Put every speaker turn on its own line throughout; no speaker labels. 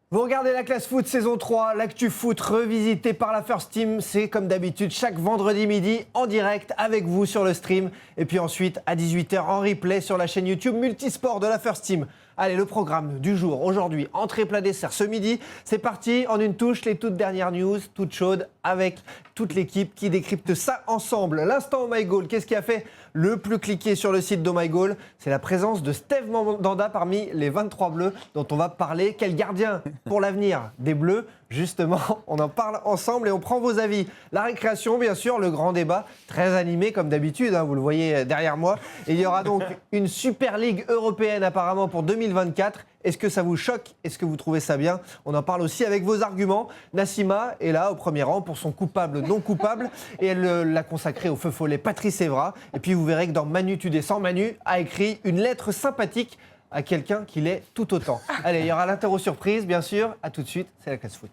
Vous regardez la classe foot saison 3, l'actu foot revisité par la First Team. C'est comme d'habitude chaque vendredi midi en direct avec vous sur le stream. Et puis ensuite à 18h en replay sur la chaîne YouTube Multisport de la First Team. Allez, le programme du jour aujourd'hui, entrée plat dessert ce midi. C'est parti, en une touche, les toutes dernières news, toutes chaudes, avec toute l'équipe qui décrypte ça ensemble. L'instant Oh My Goal, qu'est-ce qui a fait le plus cliqué sur le site d'Oh My Goal? C'est la présence de Steve Mandanda parmi les 23 Bleus dont on va parler. Quel gardien pour l'avenir des Bleus? Justement, on en parle ensemble et on prend vos avis. La récréation, bien sûr, le grand débat, très animé comme d'habitude, vous le voyez derrière moi. Et il y aura donc une Super Ligue européenne apparemment pour 2024. Est-ce que ça vous choque? Est-ce que vous trouvez ça bien? On en parle aussi avec vos arguments. Nassima est là au premier rang pour son coupable non coupable et elle l'a consacré au feu follet Patrice Evra. Et puis vous verrez que dans Manu tu descends, Manu a écrit une lettre sympathique à quelqu'un qui l'est tout autant. Allez, il y aura l'interro surprise, bien sûr. À tout de suite, c'est la classe foot.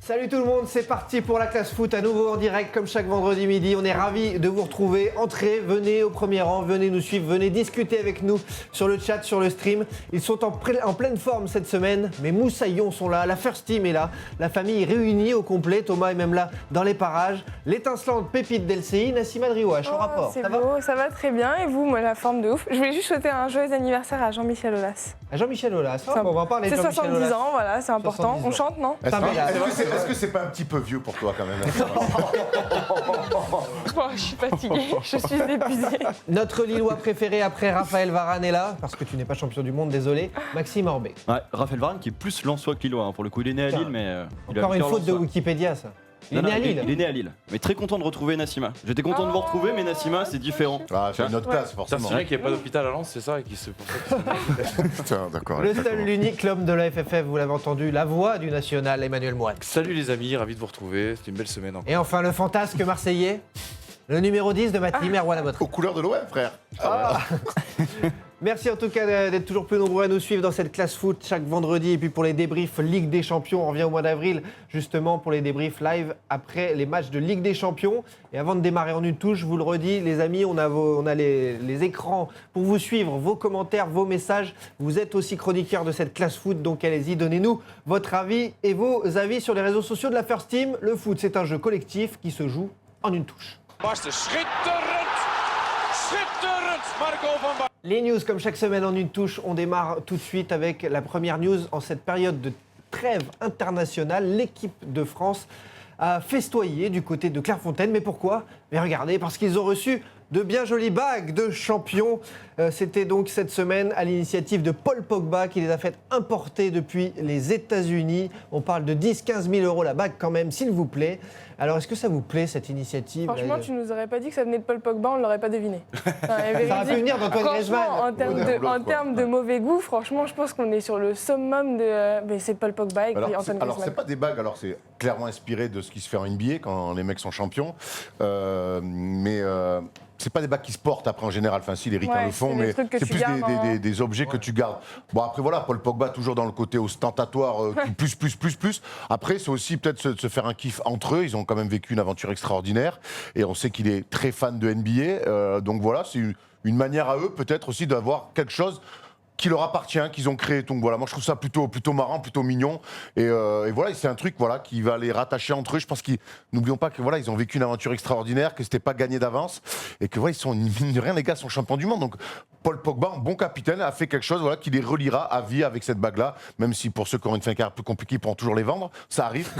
Salut tout le monde, c'est parti pour la classe foot à nouveau en direct comme chaque vendredi midi. On est ravis de vous retrouver. Entrez, venez au premier rang, venez nous suivre, venez discuter avec nous sur le chat, sur le stream. Ils sont en pleine forme cette semaine. Mes moussaillons sont là, la First Team est là, la famille est réunie au complet. Thomas est même là dans les parages. L'étincelante pépite d'LCI, Nassima Driouache, au rapport.
C'est beau, ça va très bien. Et vous, moi, la forme de ouf. Je voulais juste souhaiter un joyeux anniversaire à Jean-Michel Aulas.
À Jean-Michel Aulas, on va en parler de
C'est
Jean-Michel
70
Aulas.
ans, voilà, c'est important. On chante, non?
Est-ce que c'est pas un petit peu vieux pour toi quand même?
Je suis fatiguée, je suis épuisée.
Notre Lillois préféré après Raphaël Varane est là, parce que tu n'es pas champion du monde, désolé. Maxime Orbet.
Ouais, Raphaël Varane qui est plus lensois que Lillois, pour le coup. Il est né à Lille, mais.
Encore une faute de Wikipédia, ça. Il est né à Lille.
Il est né à Lille. Mais très content de retrouver Nassima. J'étais content de vous retrouver, mais Nassima, c'est différent.
Ah, c'est une autre classe, forcément.
C'est vrai qu'il n'y a pas d'hôpital à Lens, c'est ça, et qui c'est pour ça que
Putain, d'accord.
Le seul, l'unique, l'homme de la FFF, vous l'avez entendu, la voix du national, Emmanuel Moine.
Salut les amis, ravi de vous retrouver, c'était une belle semaine encore.
Et enfin, le fantasque marseillais, le numéro 10 de ma team, Erwan Abotre.
Aux couleurs de l'OM, frère.
Merci en tout cas d'être toujours plus nombreux à nous suivre dans cette classe foot chaque vendredi. Et puis pour les débriefs Ligue des Champions, on revient au mois d'avril justement pour les débriefs live après les matchs de Ligue des Champions. Et avant de démarrer en une touche, je vous le redis, les amis, on a les écrans pour vous suivre, vos commentaires, vos messages. Vous êtes aussi chroniqueurs de cette classe foot, donc allez-y, donnez-nous votre avis et vos avis sur les réseaux sociaux de la First Team. Le foot, c'est un jeu collectif qui se joue en une touche. Les news, comme chaque semaine en une touche, on démarre tout de suite avec la première news. En cette période de trêve internationale, l'équipe de France a festoyé du côté de Clairefontaine. Mais pourquoi? Mais regardez, parce qu'ils ont reçu de bien jolies bagues de champions. C'était donc cette semaine à l'initiative de Paul Pogba qui les a fait importer depuis les États-Unis. On parle de 10-15 000 euros la bague quand même, s'il vous plaît. Alors, est-ce que ça vous plaît, cette initiative?
Franchement, tu nous aurais pas dit que ça venait de Paul Pogba, on ne l'aurait pas deviné.
Ça aurait pu venir d'Antoine Griezmann.
En termes de mauvais goût, franchement, je pense qu'on est sur le summum de... Mais c'est Paul Pogba et puis Antoine Griezmann.
Alors, c'est pas des bagues, alors c'est clairement inspiré de ce qui se fait en NBA quand les mecs sont champions. C'est pas des bagues qui se portent après en général, enfin si les ricains le font, mais c'est plus des objets que tu gardes. Bon après voilà, Paul Pogba toujours dans le côté ostentatoire, plus. Après c'est aussi peut-être se faire un kiff entre eux, ils ont quand même vécu une aventure extraordinaire et on sait qu'il est très fan de NBA, donc voilà, c'est une manière à eux peut-être aussi d'avoir quelque chose qui leur appartient, qu'ils ont créé. Donc voilà, moi je trouve ça plutôt marrant, plutôt mignon. Et voilà, c'est un truc voilà qui va les rattacher entre eux. Je pense qu'ils n'oublions pas que voilà, ils ont vécu une aventure extraordinaire, que c'était pas gagné d'avance, et que voilà, ils sont mine de rien, les gars sont champions du monde. Donc Paul Pogba, un bon capitaine, a fait quelque chose voilà qui les reliera à vie avec cette bague-là. Même si pour ceux qui ont une fin de carrière plus compliquée, ils pourront toujours les vendre, ça arrive.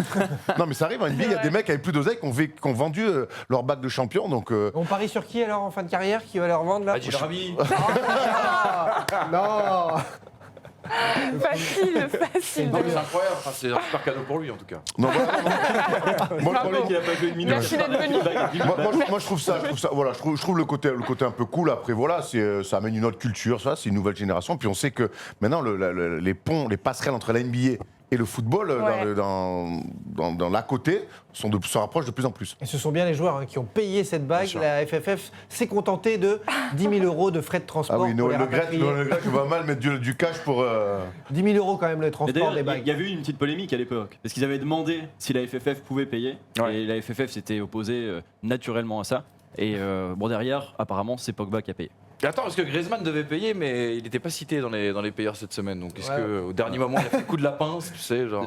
Non mais ça arrive. En NBA, il y a des mecs avec plus d'oseille qui ont vendu leur bague de champion. Donc
on parie sur qui alors en fin de carrière qui va leur vendre là?
Adil Rabi.
Non.
Facile.
C'est incroyable, enfin, c'est un super cadeau pour lui en tout cas.
Non, voilà, moi,
qu'il a pas joué une minute.
Merci d'être venu.
moi, je trouve ça, voilà, je trouve le côté un peu cool. Après, voilà, ça amène une autre culture, ça, c'est une nouvelle génération. Puis on sait que maintenant, les ponts, les passerelles entre la NBA et le football
Ouais.
dans l'à côté se rapprochent de plus en plus.
Et ce sont bien les joueurs qui ont payé cette bague.
sûr.
La FFF s'est contentée de 10 000 euros de frais de transport.
Ah oui,
pour les
le Grec
rapatrier.
va mal mettre du cash pour...
10 000 euros quand même le
Et
transport
d'ailleurs,
des bagues.
il y avait eu une petite polémique à l'époque, parce qu'ils avaient demandé si la FFF pouvait payer, et la FFF s'était opposée naturellement à ça. Et bon, derrière, apparemment, c'est Pogba qui a payé.
Attends, parce que Griezmann devait payer, mais il n'était pas cité dans les payeurs cette semaine. Donc est-ce
Ouais.
qu'au dernier moment, il a fait le coup de la pince, tu sais, genre.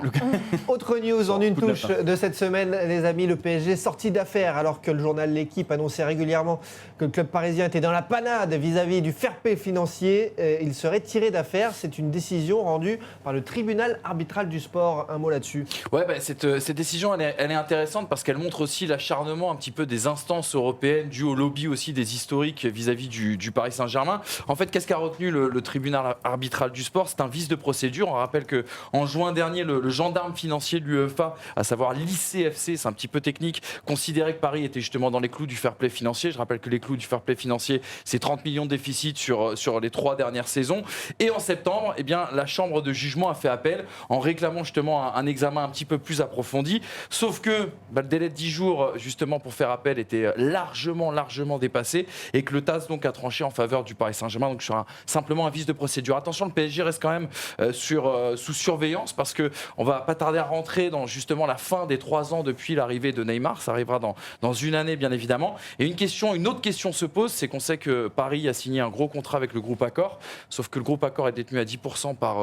Autre news en une
coup de
touche
lapin.
de cette semaine, les amis, le PSG sorti d'affaires alors que le journal L'Équipe annonçait régulièrement que le club parisien était dans la panade vis-à-vis du fair play financier. Il serait tiré d'affaire. C'est une décision rendue par le tribunal arbitral du sport. Un mot là-dessus.
Ouais, bah, cette décision, elle est intéressante parce qu'elle montre aussi l'acharnement un petit peu des instances européennes, dû au lobby aussi des historiques vis-à-vis du Paris Saint-Germain. En fait, qu'est-ce qu'a retenu le tribunal arbitral du sport? C'est un vice de procédure. On rappelle qu'en juin dernier, le gendarme financier de l'UEFA, à savoir l'ICFC, c'est un petit peu technique, considérait que Paris était justement dans les clous du fair play financier. Je rappelle que les clous du fair play financier, c'est 30 millions de déficit sur les 3 dernières saisons. Et en septembre, eh bien, la chambre de jugement a fait appel en réclamant justement un examen un petit peu plus approfondi. Sauf que le délai de 10 jours justement pour faire appel était largement dépassé et que le TAS donc a tranché en faveur du Paris Saint-Germain, donc sur simplement un vice de procédure. Attention, le PSG reste quand même sous surveillance parce qu'on va pas tarder à rentrer dans justement la fin des 3 ans depuis l'arrivée de Neymar. Ça arrivera dans une année bien évidemment. Et une autre question se pose, c'est qu'on sait que Paris a signé un gros contrat avec le groupe Accor, sauf que le groupe Accor est détenu à 10% par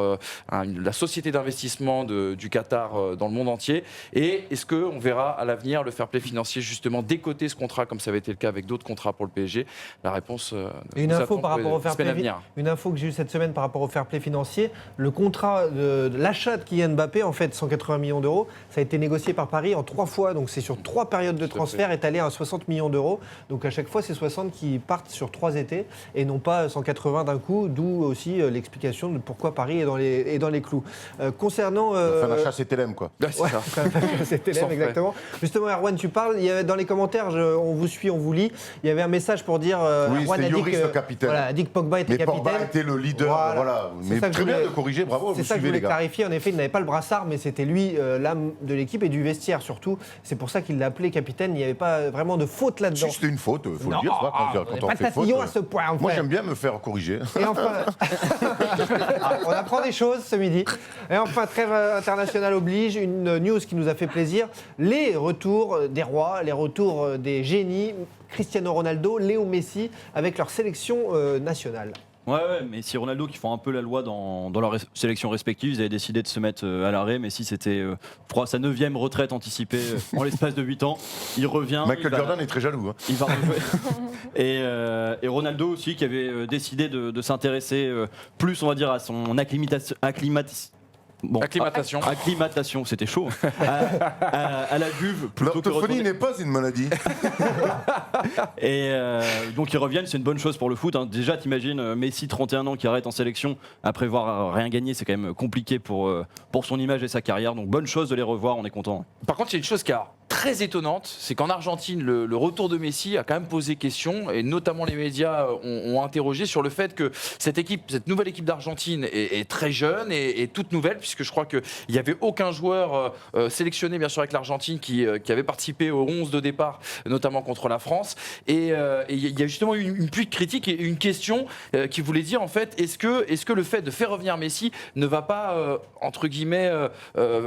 la société d'investissement du Qatar dans le monde entier. Et est-ce qu'on verra à l'avenir le fair play financier justement décoter ce contrat comme ça avait été le cas avec d'autres contrats pour le PSG? La réponse
Et une
nous
info
attend
par rapport au fair
semaine à
play,
venir.
une info que j'ai eue cette semaine par rapport au fair play financier, le contrat de l'achat de Kylian Mbappé, en fait 180 millions d'euros, ça a été négocié par Paris en 3 fois, donc c'est sur 3 périodes de transfert étalées à 60 millions d'euros. Donc à chaque fois, c'est 60 qui partent sur 3 étés et non pas 180 d'un coup, d'où aussi l'explication de pourquoi Paris est dans les clous. Concernant...
Enfin, l'achat, c'est LM, quoi.
Ouais, c'est
Ouais,
ça.
c'était
Sans
l'aime,
frais.
exactement. Justement, Erwan, tu parles, il y avait dans les commentaires, on vous suit, on vous lit, il y avait un message pour dire
Oui,
Erwan
c'est
a dit
Lloris,
que,
le capitaine.
voilà, a dit que Pogba était
Mais
capitaine.
Pogba était le leader, voilà.
C'est
Mais
ça que
très
je
bien
voulais-
de corriger, bravo,
C'est
vous
ça que je
suivez
voulais
les gars.
clarifier. En effet, il n'avait pas le brassard, mais c'était lui l'âme de l'équipe et du vestiaire surtout. C'est pour ça qu'il l'a appelé capitaine. Il n'y avait pas vraiment de faute là-dedans.
Si, c'était une faute, il faut
Non,
le dire, ça,
on
quand
n'est
on
pas
fait faute.
tatillon à ce point.
Moi,
frère.
j'aime bien me faire corriger.
Et enfin, on apprend des choses ce midi. Et enfin, trêve internationale oblige, une news qui nous a fait plaisir. Les retours des rois, les retours des génies, Cristiano Ronaldo, Léo Messi, avec leur sélection nationale.
Ouais, mais si Ronaldo qui font un peu la loi dans leur sélection respective, ils avaient décidé de se mettre à l'arrêt. Messi, c'était, je crois, sa 9e retraite anticipée en l'espace de 8 ans. Il revient.
Michael Jordan est très jaloux. Hein.
Il va rejouer. Et Ronaldo aussi qui avait décidé de s'intéresser plus, on va dire, à son acclimatation, c'était chaud. À la Juve plutôt que
L'orthophonie
retourner.
n'est pas une maladie.
Et donc ils reviennent, c'est une bonne chose pour le foot. Hein. Déjà, t'imagines Messi, 31 ans, qui arrête en sélection après avoir rien gagné, c'est quand même compliqué pour son image et sa carrière. Donc bonne chose de les revoir, on est content.
Par contre, il y a une chose qui est très étonnante, c'est qu'en Argentine, le retour de Messi a quand même posé question, et notamment les médias ont interrogé sur le fait que cette nouvelle équipe d'Argentine est très jeune et toute nouvelle, puisque je crois qu'il n'y avait aucun joueur sélectionné, bien sûr, avec l'Argentine qui avait participé aux 11 de départ, notamment contre la France. Et il y a justement eu une pluie de critiques et une question qui voulait dire, en fait, est-ce que le fait de faire revenir Messi ne va pas, entre guillemets,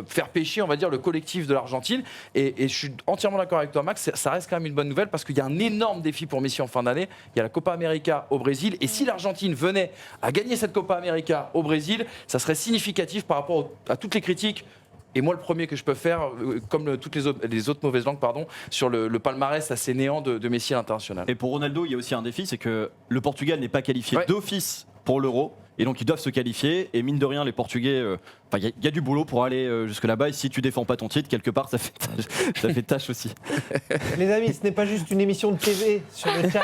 faire pécher, on va dire, le collectif de l'Argentine? Et je suis entièrement d'accord avec toi, Max, ça reste quand même une bonne nouvelle parce qu'il y a un énorme défi pour Messi en fin d'année. Il y a la Copa América au Brésil. Et si l'Argentine venait à gagner cette Copa América au Brésil, ça serait significatif par rapport à toutes les critiques. Et moi, le premier que je peux faire, comme toutes les autres mauvaises langues, sur le palmarès assez néant de Messi à l'international.
Et pour Ronaldo, il y a aussi un défi, c'est que le Portugal n'est pas qualifié
Ouais.
d'office pour l'Euro. Et donc ils doivent se qualifier. Et mine de rien, les Portugais, il y a du boulot pour aller jusque là-bas. Et si tu défends pas ton titre, quelque part, ça fait tâche aussi.
Les amis, ce n'est pas juste une émission de TV sur le chat.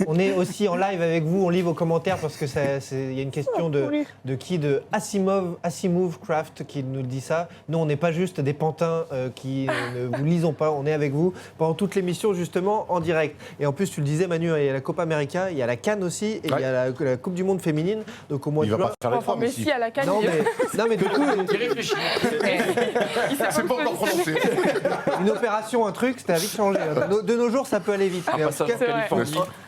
On est aussi en live avec vous, on lit vos commentaires parce que il y a une question de qui de Asimov Craft qui nous dit ça. Nous, on n'est pas juste des pantins qui ne vous lisons pas, on est avec vous pendant toute l'émission justement en direct. Et en plus, tu le disais Manu, il y a la Copa América, il y a la CAN aussi et il y a la Coupe du Monde féminine. Donc au mois de juin.
Il va pas faire l'effort,
mais si à la CAN,
Non mais du coup,
Il réfléchit.
c'est pas encore prononcé.
une opération, un truc, c'était à vite changer. De nos jours, ça peut aller vite. Mais en tout cas,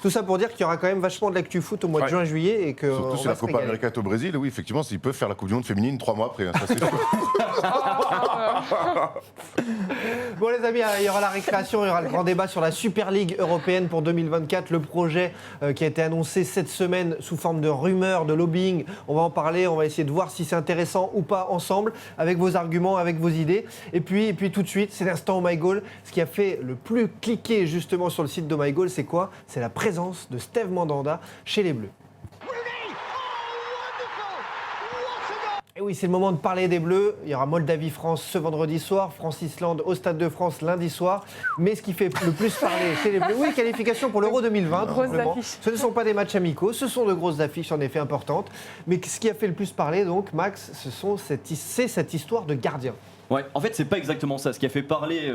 tout ça pour dire qu'il y aura quand même vachement de l'actu foot au mois de juin-juillet et que
surtout si la Copa América est au Brésil, oui, effectivement, s'ils peuvent faire la Coupe du Monde féminine 3 mois après, ça c'est sûr.
Bon les amis, il y aura la récréation, il y aura le grand débat sur la Super League européenne pour 2024, le projet qui a été annoncé cette semaine sous forme de rumeurs, de lobbying. On va en parler, on va essayer de voir si c'est intéressant ou pas ensemble, avec vos arguments, avec vos idées. Et puis tout de suite, c'est l'instant Oh My Goal. Ce qui a fait le plus cliquer justement sur le site de Oh My Goal, c'est quoi? C'est la présence de Steve Mandanda chez les Bleus. Et oui, c'est le moment de parler des Bleus. Il y aura Moldavie-France ce vendredi soir, France-Islande au Stade de France lundi soir. Mais ce qui fait le plus parler chez les Bleus, oui, qualification pour l'Euro 2020. Ce ne sont pas des matchs amicaux, ce sont de grosses affiches en effet importantes. Mais ce qui a fait le plus parler, donc, Max, c'est cette histoire de gardien.
Ouais, en fait, c'est pas exactement ça. Ce qui a fait parler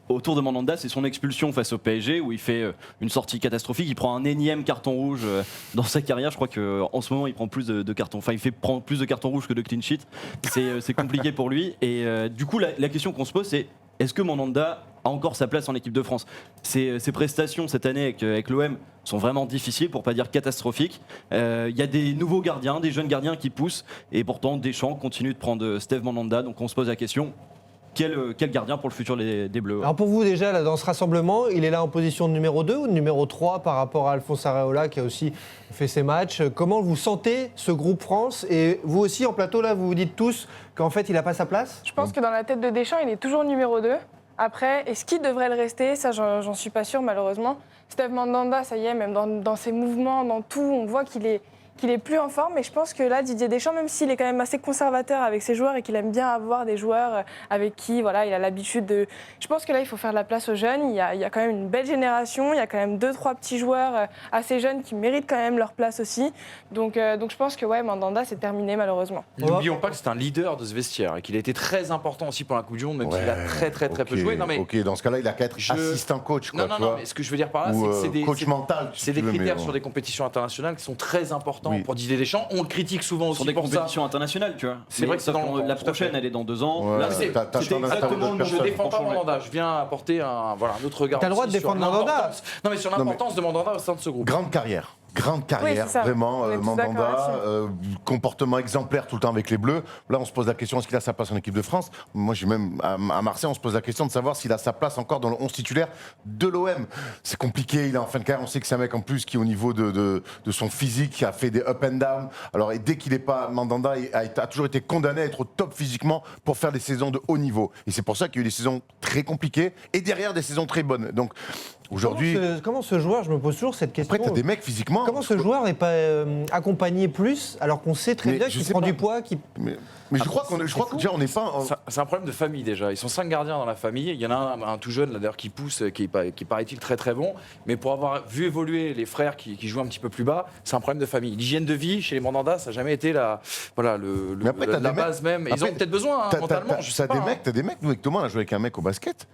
autour de Mandanda, c'est son expulsion face au PSG, où il fait une sortie catastrophique. Il prend un énième carton rouge dans sa carrière. Je crois qu'en ce moment, il prend plus de cartons. Enfin, prend plus de cartons rouges que de clean sheet. C'est compliqué pour lui. Et du coup, la question qu'on se pose, c'est est-ce que Mandanda a encore sa place en équipe de France? Ses prestations cette année avec l'OM sont vraiment difficiles, pour pas dire catastrophiques. Il y a des nouveaux gardiens, des jeunes gardiens qui poussent, et pourtant Deschamps continue de prendre Steve Mandanda. Donc on se pose la question, quel gardien pour le futur des Bleus?
Alors pour vous déjà, là, dans ce rassemblement, il est là en position de numéro 2 ou de numéro 3 par rapport à Alphonse Areola qui a aussi fait ses matchs. Comment vous sentez ce groupe France? Et vous aussi en plateau, là, vous vous dites tous qu'en fait, il n'a pas sa place?
Je pense que dans la tête de Deschamps, il est toujours numéro 2. Après, est-ce qu'il devrait le rester? Ça, j'en suis pas sûre, malheureusement. Steve Mandanda, ça y est, même dans ses mouvements, dans tout, on voit qu'il est plus en forme. Mais je pense que là, Didier Deschamps, même s'il est quand même assez conservateur avec ses joueurs et qu'il aime bien avoir des joueurs avec qui voilà, il a l'habitude de... Je pense que là, il faut faire de la place aux jeunes. Il y a quand même une belle génération. Il y a quand même 2-3 petits joueurs assez jeunes qui méritent quand même leur place aussi. Donc je pense que ouais, Mandanda, c'est terminé, malheureusement.
N'oublions pas que c'est un leader de ce vestiaire et qu'il a été très important aussi pour la Coupe du Monde, même s'il a très peu joué. Non, mais
ok, dans ce cas-là, il a qu'à être assistant coach. Quoi,
non, mais ce que je veux dire par là, c'est que c'est des
coach mental.
C'est des critères sur des compétitions internationales qui sont très importants pour Didier Deschamps. On le critique souvent aussi
sur des
pour
compétitions internationales, tu vois.
C'est vrai que c'est dans
la prochaine, elle est dans 2 ans.
Ouais,
c'était
exactement. Je ne défends pas Mandanda. Je viens apporter un autre regard.
T'as le droit de défendre Mandanda.
Non, mais sur l'importance de Mandanda au sein de ce groupe.
Grande carrière, vraiment, Mandanda, comportement exemplaire tout le temps avec les Bleus. Là, on se pose la question, est-ce qu'il a sa place en équipe de France? Moi, j'ai même, à Marseille, on se pose la question de savoir s'il a sa place encore dans le 11 titulaire de l'OM. C'est compliqué, il est en fin de carrière, on sait que c'est un mec en plus qui, au niveau de son physique, a fait des up and down. Alors, et dès qu'il n'est pas, Mandanda a toujours été condamné à être au top physiquement pour faire des saisons de haut niveau. Et c'est pour ça qu'il y a eu des saisons très compliquées et derrière des saisons très bonnes. Donc, aujourd'hui...
Comment ce joueur, je me pose toujours cette question.
Après, t'as des mecs physiquement...
Comment ce joueur n'est pas accompagné plus alors qu'on sait très bien qu'il prend du poids Mais
je crois que déjà on n'est pas...
C'est un problème de famille déjà. Ils sont 5 gardiens dans la famille. Il y en a un tout jeune là d'ailleurs qui pousse, qui paraît-il très bon. Mais pour avoir vu évoluer les frères qui jouent un petit peu plus bas, c'est un problème de famille. L'hygiène de vie chez les Mandanda, ça n'a jamais été la base même. Ils ont peut-être besoin mentalement.
T'as des mecs, nous avec Thomas, on a joué avec un mec au basket.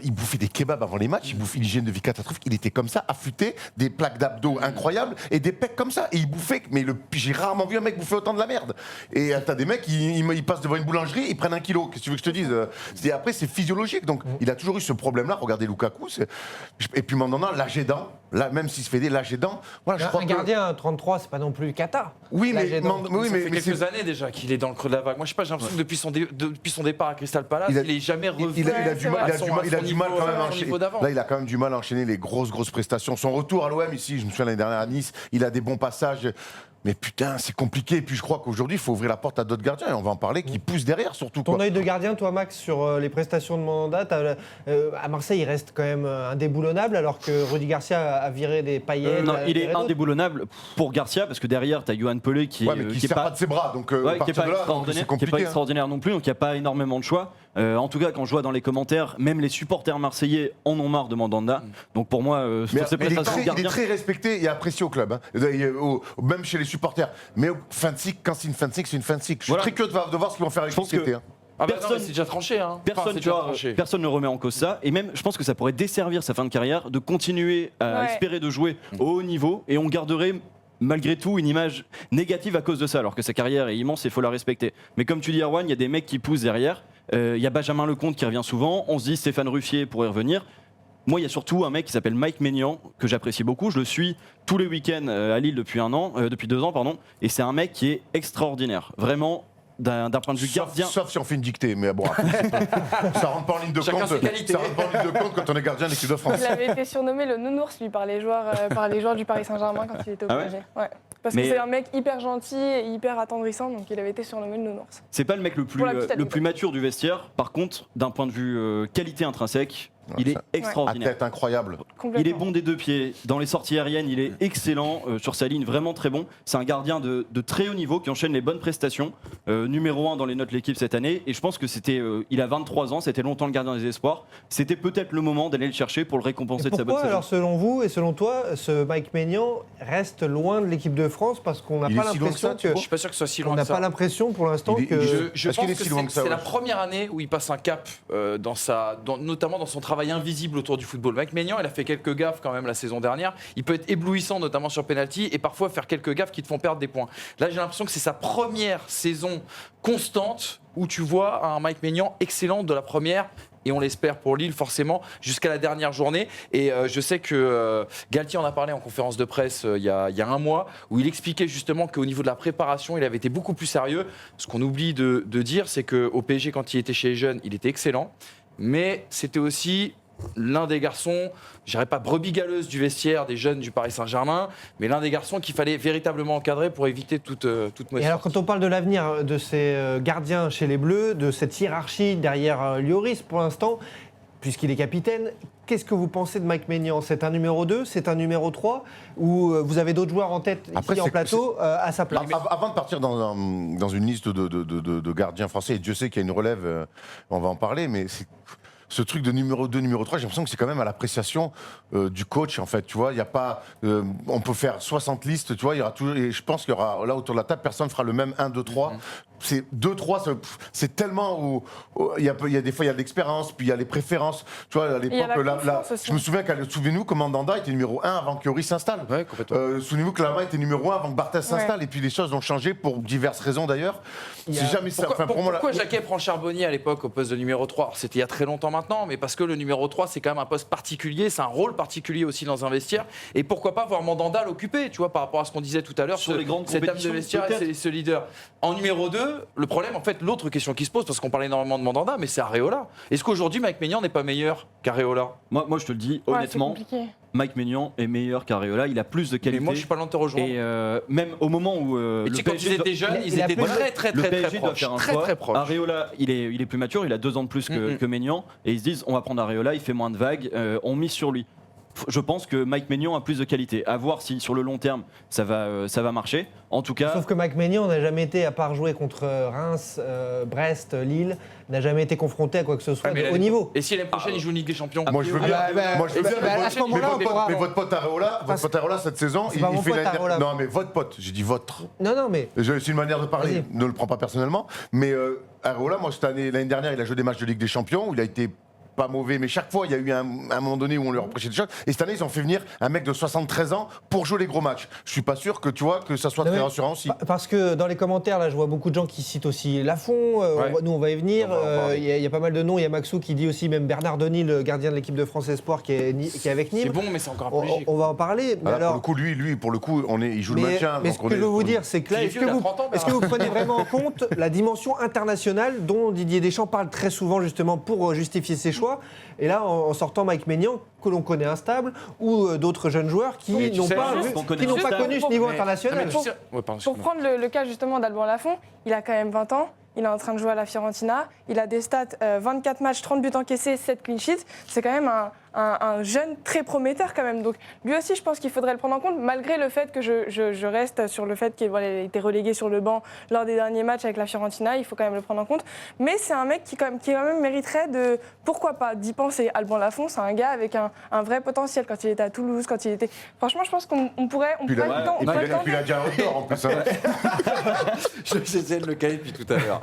Il bouffait des kebabs avant les matchs, il bouffait l'hygiène de vie catastrophique, il était comme ça, affûté, des plaques d'abdos incroyables et des pecs comme ça. Et il bouffait, mais j'ai rarement vu un mec bouffer autant de la merde. Et t'as des mecs, ils passent devant une boulangerie, ils prennent 1 kilo. Qu'est-ce que tu veux que je te dise? Après, c'est physiologique. Donc, il a toujours eu ce problème-là. Regardez Lukaku. Et puis maintenant, l'âge aidant, là, même s'il se fait des l'âge aidant. Voilà, je crois
un gardien à 33, c'est pas non plus cata.
Oui, mais ça fait quelques années déjà qu'il est dans le creux de la vague. Moi, je sais pas, j'ai l'impression que depuis son départ à Crystal Palace, il est jamais revenu.
Il a du mal quand même à enchaîner. Là, il a quand même du mal à enchaîner les grosses prestations. Son retour à l'OM ici, je me souviens l'année dernière à Nice, il a des bons passages. Mais putain, c'est compliqué. Et puis je crois qu'aujourd'hui, il faut ouvrir la porte à d'autres gardiens. Et on va en parler, qui poussent derrière surtout.
Ton
Quoi.
œil de gardien, toi, Max, sur les prestations de Mandanda, à Marseille, il reste quand même indéboulonnable, alors que Rudy Garcia a viré des Payet.
Non, il est indéboulonnable pour Garcia, parce que derrière, tu as Yoann Pelé qui
mais qui
est
sert pas de ses bras. Donc,
qui n'est
partir
pas
de là,
extraordinaire,
c'est compliqué.
non plus, donc il n'y a pas énormément de choix. En tout cas, quand je vois dans les commentaires, même les supporters marseillais en ont marre de Mandanda. Donc pour moi, sur ces prestations de
il est
gardien.
très respecté et apprécié au club, hein. Même chez les supporters. Mais fin de cycle, quand c'est une fin de cycle, c'est une fin de cycle. Je suis très curieux de voir ce qu'ils vont faire avec cet été.
Personne,
c'est déjà tranché. Hein.
Personne ne remet en cause ça. Et même, je pense que ça pourrait desservir sa fin de carrière de continuer à espérer de jouer au haut niveau. Et on garderait malgré tout une image négative à cause de ça, alors que sa carrière est immense et il faut la respecter. Mais comme tu dis, Erwan, il y a des mecs qui poussent derrière. Il y a Benjamin Lecomte qui revient souvent. On se dit Stéphane Ruffier pourrait revenir. Moi, il y a surtout un mec qui s'appelle Mike Maignan, que j'apprécie beaucoup. Je le suis tous les week-ends à Lille depuis 2 ans, pardon. Et c'est un mec qui est extraordinaire. Vraiment, d'un point de vue gardien.
Sauf si on fait une dictée, mais bon, ça rentre pas en ligne de compte. Ça rentre pas en ligne de compte quand on est gardien de l'équipe de France.
Il avait été surnommé le nounours, lui, par les joueurs du Paris Saint-Germain quand il était au PSG. Ouais. Parce que c'est un mec hyper gentil et hyper attendrissant, donc il avait été surnommé le nounours.
C'est pas le mec le plus mature du vestiaire. Par contre, d'un point de vue qualité intrinsèque, il est extraordinaire.
À tête incroyable.
Il est bon des 2 pieds. Dans les sorties aériennes, il est excellent. Sur sa ligne, vraiment très bon. C'est un gardien de très haut niveau qui enchaîne les bonnes prestations. Numéro 1 dans les notes de l'équipe cette année. Et je pense que il a 23 ans, c'était longtemps le gardien des espoirs. C'était peut-être le moment d'aller le chercher pour le récompenser de sa bonne saison.
Alors, selon vous et selon toi, ce Mike Maignan reste loin de l'équipe de France parce qu'on n'a pas l'impression que.
Je suis pas sûr que ce soit si loin.
On n'a pas l'impression pour l'instant que.
Je pense que c'est la première année où il passe un cap, notamment dans son travail invisible autour du football. Mike Maignan, il a fait quelques gaffes quand même la saison dernière. Il peut être éblouissant, notamment sur penalty, et parfois faire quelques gaffes qui te font perdre des points. Là, j'ai l'impression que c'est sa première saison constante où tu vois un Mike Maignan excellent de la première. Et on l'espère pour Lille, forcément, jusqu'à la dernière journée. Et je sais que Galtier en a parlé en conférence de presse il y a un mois, où il expliquait justement qu'au niveau de la préparation, il avait été beaucoup plus sérieux. Ce qu'on oublie de dire, c'est qu'au PSG, quand il était chez les jeunes, il était excellent. Mais c'était aussi l'un des garçons, je dirais pas brebis galeuse du vestiaire des jeunes du Paris Saint-Germain, mais l'un des garçons qu'il fallait véritablement encadrer pour éviter toute mauvaise.
Et alors, quand on parle de l'avenir de ces gardiens chez les Bleus, de cette hiérarchie derrière Lloris pour l'instant, puisqu'il est capitaine, qu'est-ce que vous pensez de Mike Maignan ? C'est un numéro 2 ? C'est un numéro 3 ? Ou vous avez d'autres joueurs en tête ici en plateau à sa place ?
Avant de partir dans une liste de gardiens français, et Dieu sait qu'il y a une relève, on va en parler, mais ce truc de numéro 2, numéro 3, j'ai l'impression que c'est quand même à l'appréciation du coach, en fait, tu vois, il y a pas, on peut faire 60 listes, tu vois, il y aura toujours, et je pense qu'il y aura, là, autour de la table, personne ne fera le même 1, 2, 3, c'est 2, 3, c'est tellement où il y a des fois, il y a de l'expérience, puis il y a les préférences, tu vois, à l'époque, je me souviens souvenez-vous que Mandanda était numéro 1 avant que Lloris s'installe.
Ouais, complètement.
Souvenez-vous que Lama était numéro 1 avant que Barthez s'installe, et puis les choses ont changé pour diverses raisons d'ailleurs. C'est jamais ça.
Pourquoi Jacquet prend Charbonnier à l'époque au poste de numéro 3 ? Alors, c'était il y a très longtemps maintenant, mais parce que le numéro 3, c'est quand même un poste particulier, c'est un rôle particulier aussi dans un vestiaire. Et pourquoi pas voir Mandanda l'occuper, tu vois, par rapport à ce qu'on disait tout à l'heure,
sur les grandes
cette âme de vestiaire et ce leader. En numéro 2, le problème, en fait, l'autre question qui se pose, parce qu'on parle énormément de Mandanda, mais c'est Areola. Est-ce qu'aujourd'hui, Mike Maignan n'est pas meilleur qu'Areola ?
Moi, je te le dis honnêtement. Mike Maignan est meilleur qu'Areola, il a plus de qualité.
Mais moi, je suis pas loin de te rejoindre.
Et même au moment où
quand ils étaient jeunes, ils étaient très proches.
Areola, il est plus mature, il a 2 ans de plus que Maignan, et ils se disent on va prendre Areola, il fait moins de vagues, on mise sur lui. Je pense que Mike Maignan a plus de qualité. À voir si sur le long terme ça va marcher. En tout cas.
Sauf que Mike Maignan n'a jamais été, à part jouer contre Reims, Brest, Lille, n'a jamais été confronté à quoi que ce soit de haut niveau.
Et si l'année prochaine il joue une Ligue des Champions ?
Moi je veux bien.
À ce moment-là,
mais votre pote Areola, cette saison, il fait la. Non mais votre pote, j'ai dit votre.
Non mais.
C'est une manière de parler. Ne le prends pas personnellement. Mais Areola, moi l'année dernière, il a joué des matchs de Ligue des Champions où il a été pas mauvais, mais chaque fois, il y a eu un moment donné où on lui reprochait des choses. Et cette année, ils ont fait venir un mec de 73 ans pour jouer les gros matchs. Je suis pas sûr que tu vois que ça soit très rassurant aussi.
Parce que dans les commentaires, là, je vois beaucoup de gens qui citent aussi Lafont. Nous, on va y venir. Il y a pas mal de noms. Il y a Maxou qui dit aussi même Bernard Denis, le gardien de l'équipe de France Espoir, qui est avec Nîmes.
C'est bon, mais c'est encore un peu léger.
On va en parler. Mais alors,
pour le coup, il joue le maintien.
Mais ce que je veux vous dire, c'est que là, est-ce que vous prenez vraiment en compte la dimension internationale dont Didier Deschamps parle très souvent justement pour justifier ses choix? choix. Et là, en sortant Mike Maignan, que l'on connaît instable, ou d'autres jeunes joueurs qui n'ont pas connu ce niveau international.
Pour prendre le cas justement d'Alban Lafont, il a quand même 20 ans. Il est en train de jouer à la Fiorentina. Il a des stats, 24 matchs, 30 buts encaissés, 7 clean sheets. C'est quand même un jeune très prometteur quand même. Donc lui aussi, je pense qu'il faudrait le prendre en compte, malgré le fait que je reste sur le fait qu'il a été relégué sur le banc lors des derniers matchs avec la Fiorentina. Il faut quand même le prendre en compte. Mais c'est un mec qui quand même mériterait de, pourquoi pas, d'y penser. Alban Lafont, c'est un gars avec un vrai potentiel. Quand il était à Toulouse, quand il était... Franchement, je pense qu'on pourrait...
Puis il a déjà un record en plus.
J'essaie de le caler depuis tout à l'heure.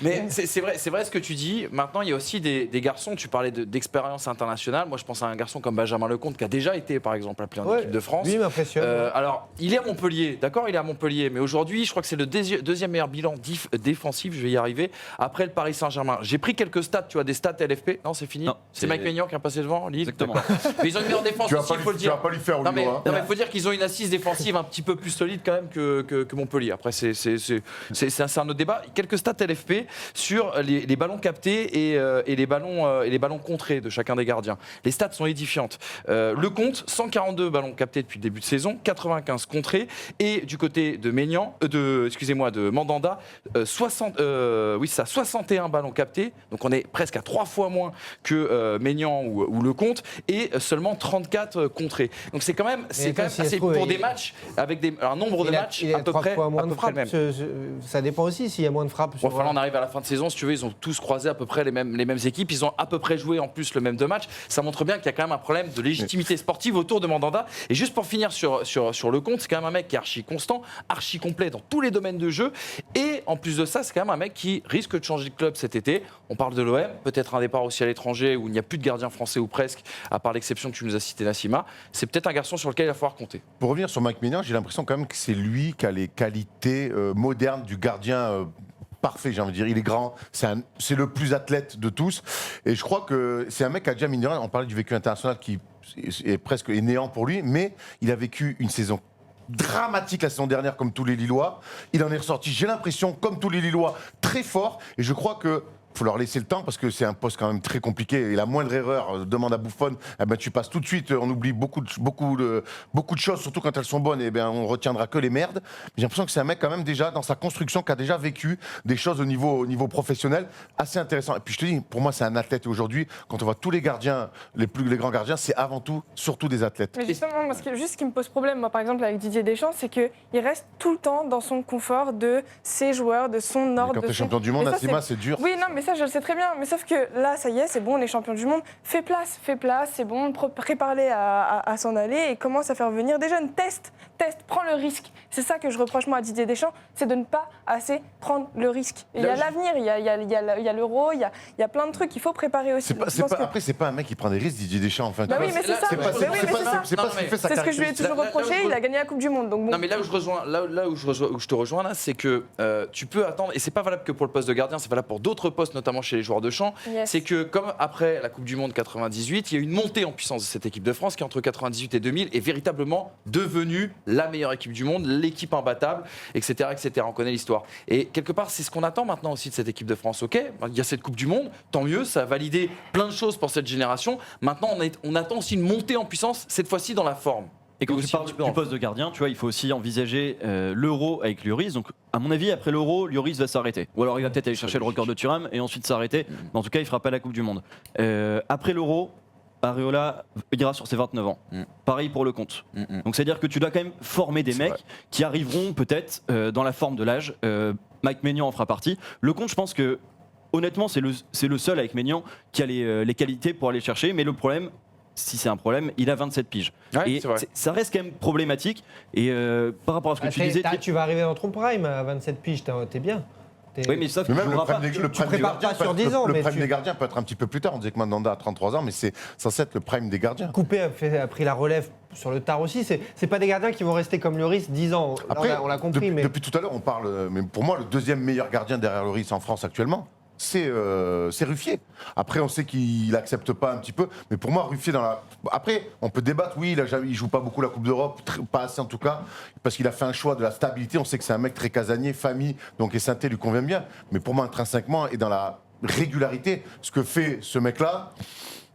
Mais c'est vrai ce que tu dis. Maintenant, il y a aussi des garçons. Tu parlais d'expérience internationale. Moi, je pense à un garçon comme Benjamin Lecomte qui a déjà été, par exemple, appelé en équipe de France.
Lui, il m'impressionne.
Alors, il est à Montpellier, d'accord, il est à Montpellier, mais aujourd'hui, je crois que c'est le deuxième meilleur bilan défensif, je vais y arriver, après le Paris Saint-Germain. J'ai pris quelques stats, tu vois, des stats LFP. Non, c'est fini. Non, c'est Mike Maignan qui a passé devant, Lille.
Exactement.
Mais ils ont une meilleure défense aussi, il faut le dire.
Tu vas pas lui faire,
non, mais il faut dire qu'ils ont une assise défensive un petit peu plus solide quand même que Montpellier. Après, c'est un autre débat. Quelques stats LFP sur les ballons captés et les ballons contrés de chacun des gardiens. Les stats sont édifiantes. Lecomte, 142 ballons captés depuis le début de saison, 95 contrés. Et du côté de de Mandanda, 61 ballons captés. Donc on est presque à 3 fois moins que Maignan ou Lecomte. Et seulement 34 contrés. Donc c'est quand même assez pour des matchs avec un nombre de matchs à peu près le même.
Ça dépend aussi s'il y a moins de frappes.
Bon, on arrive à la fin de saison, si tu veux, ils ont tous croisé à peu près les mêmes équipes. Ils ont à peu près joué en plus le même 2 matchs. Ça montre bien qu'il y a quand même un problème de légitimité sportive autour de Mandanda. Et juste pour finir sur Lecomte, c'est quand même un mec qui est archi constant, archi complet dans tous les domaines de jeu. Et en plus de ça, c'est quand même un mec qui risque de changer de club cet été. On parle de l'OM, peut-être un départ aussi à l'étranger où il n'y a plus de gardien français ou presque, à part l'exception que tu nous as cité, Nassima. C'est peut-être un garçon sur lequel il va falloir compter.
Pour revenir sur Mike Maignan, j'ai l'impression quand même que c'est lui qui a les qualités modernes du gardien. Parfait, j'ai envie de dire. Il est grand, c'est le plus athlète de tous. Et je crois que c'est un mec qui a déjà, mine de rien, on parlait du vécu international qui est presque néant pour lui, mais il a vécu une saison dramatique la saison dernière comme tous les Lillois. Il en est ressorti, j'ai l'impression, comme tous les Lillois, très fort. Et je crois que faut leur laisser le temps parce que c'est un poste quand même très compliqué et la moindre erreur, demande à Buffon, eh ben, tu passes tout de suite, on oublie beaucoup de choses, surtout quand elles sont bonnes, et ben, on retiendra que les merdes. J'ai l'impression que c'est un mec quand même déjà dans sa construction qui a déjà vécu des choses au niveau professionnel assez intéressant. Et puis je te dis, pour moi c'est un athlète et aujourd'hui, quand on voit tous les gardiens, les grands gardiens, c'est avant tout, surtout des athlètes.
Mais justement, moi, ce qui me pose problème, moi par exemple avec Didier Deschamps, c'est qu'il reste tout le temps dans son confort de ses joueurs, de son ordre.
Quand tu es champion du monde, Nassima, c'est dur.
Oui, non, mais ça je le sais très bien, mais sauf que là, ça y est, c'est bon, on est champion du monde, fais place, c'est bon, prépare-les à s'en aller et commence à faire venir des jeunes, teste, prends le risque. C'est ça que je reproche moi à Didier Deschamps, c'est de ne pas assez prendre le risque. Il y a l'avenir, il y a l'Euro, il y a plein de trucs qu'il faut préparer aussi.
Après, c'est pas un mec qui prend des risques, Didier Deschamps. Enfin,
bah oui, mais c'est ça.
C'est pas ce qu'il fait sa carrière.
C'est ce que je lui ai toujours reproché, il a gagné la Coupe du Monde. Donc bon.
Non, mais là où je te rejoins là, c'est que tu peux attendre, et c'est pas valable que pour le poste de gardien, c'est valable pour d'autres postes, notamment chez les joueurs de champ. Yes. C'est que comme après la Coupe du Monde 98, il y a eu une montée en puissance de cette équipe de France qui entre 98 et 2000 est véritablement devenue la meilleure équipe du monde, l'équipe imbattable, etc., etc. On connaît l'histoire. Et quelque part, c'est ce qu'on attend maintenant aussi de cette équipe de France. Ok, il y a cette Coupe du Monde, tant mieux, ça a validé plein de choses pour cette génération. Maintenant, on attend aussi une montée en puissance, cette fois-ci dans la forme.
Et quand tu parles du poste de gardien, tu vois, il faut aussi envisager l'Euro avec Lloris. Donc, à mon avis, après l'Euro, Lloris va s'arrêter. Ou alors, il va peut-être aller chercher le record de Thuram et ensuite s'arrêter. Mais en tout cas, il ne fera pas la Coupe du Monde. Après l'Euro, Areola ira sur ses 29 ans. Pareil pour Lecomte. Donc, c'est-à-dire que tu dois quand même former des mecs qui arriveront peut-être dans la forme de l'âge. Mike Maignan en fera partie. Lecomte, je pense que, honnêtement, c'est le seul avec Maignan qui a les qualités pour aller chercher. Mais le problème, si c'est un problème, il a 27 piges.
Ouais,
et ça reste quand même problématique. Et par rapport à ce que tu disais...
Tu vas arriver dans ton prime à 27 piges, t'es bien.
Oui, mais sauf
que même
le prime des gardiens, sur 10 ans.
Le prime des gardiens peut être un petit peu plus tard. On disait que Mandanda a 33 ans, mais c'est censé être le prime des gardiens.
Coupé a pris la relève sur le tard aussi. C'est pas des gardiens qui vont rester comme Lloris 10 ans.
Après,
on l'a compris.
Depuis tout à l'heure, on parle. Mais pour moi, le deuxième meilleur gardien derrière Lloris en France actuellement, c'est Ruffier. Après, on sait qu'il n'accepte pas un petit peu, mais pour moi, Ruffier Après, on peut débattre, oui, il joue pas beaucoup la Coupe d'Europe, pas assez en tout cas, parce qu'il a fait un choix de la stabilité. On sait que c'est un mec très casanier, famille, donc les synthés lui conviennent bien. Mais pour moi, intrinsèquement, et dans la régularité, ce que fait ce mec-là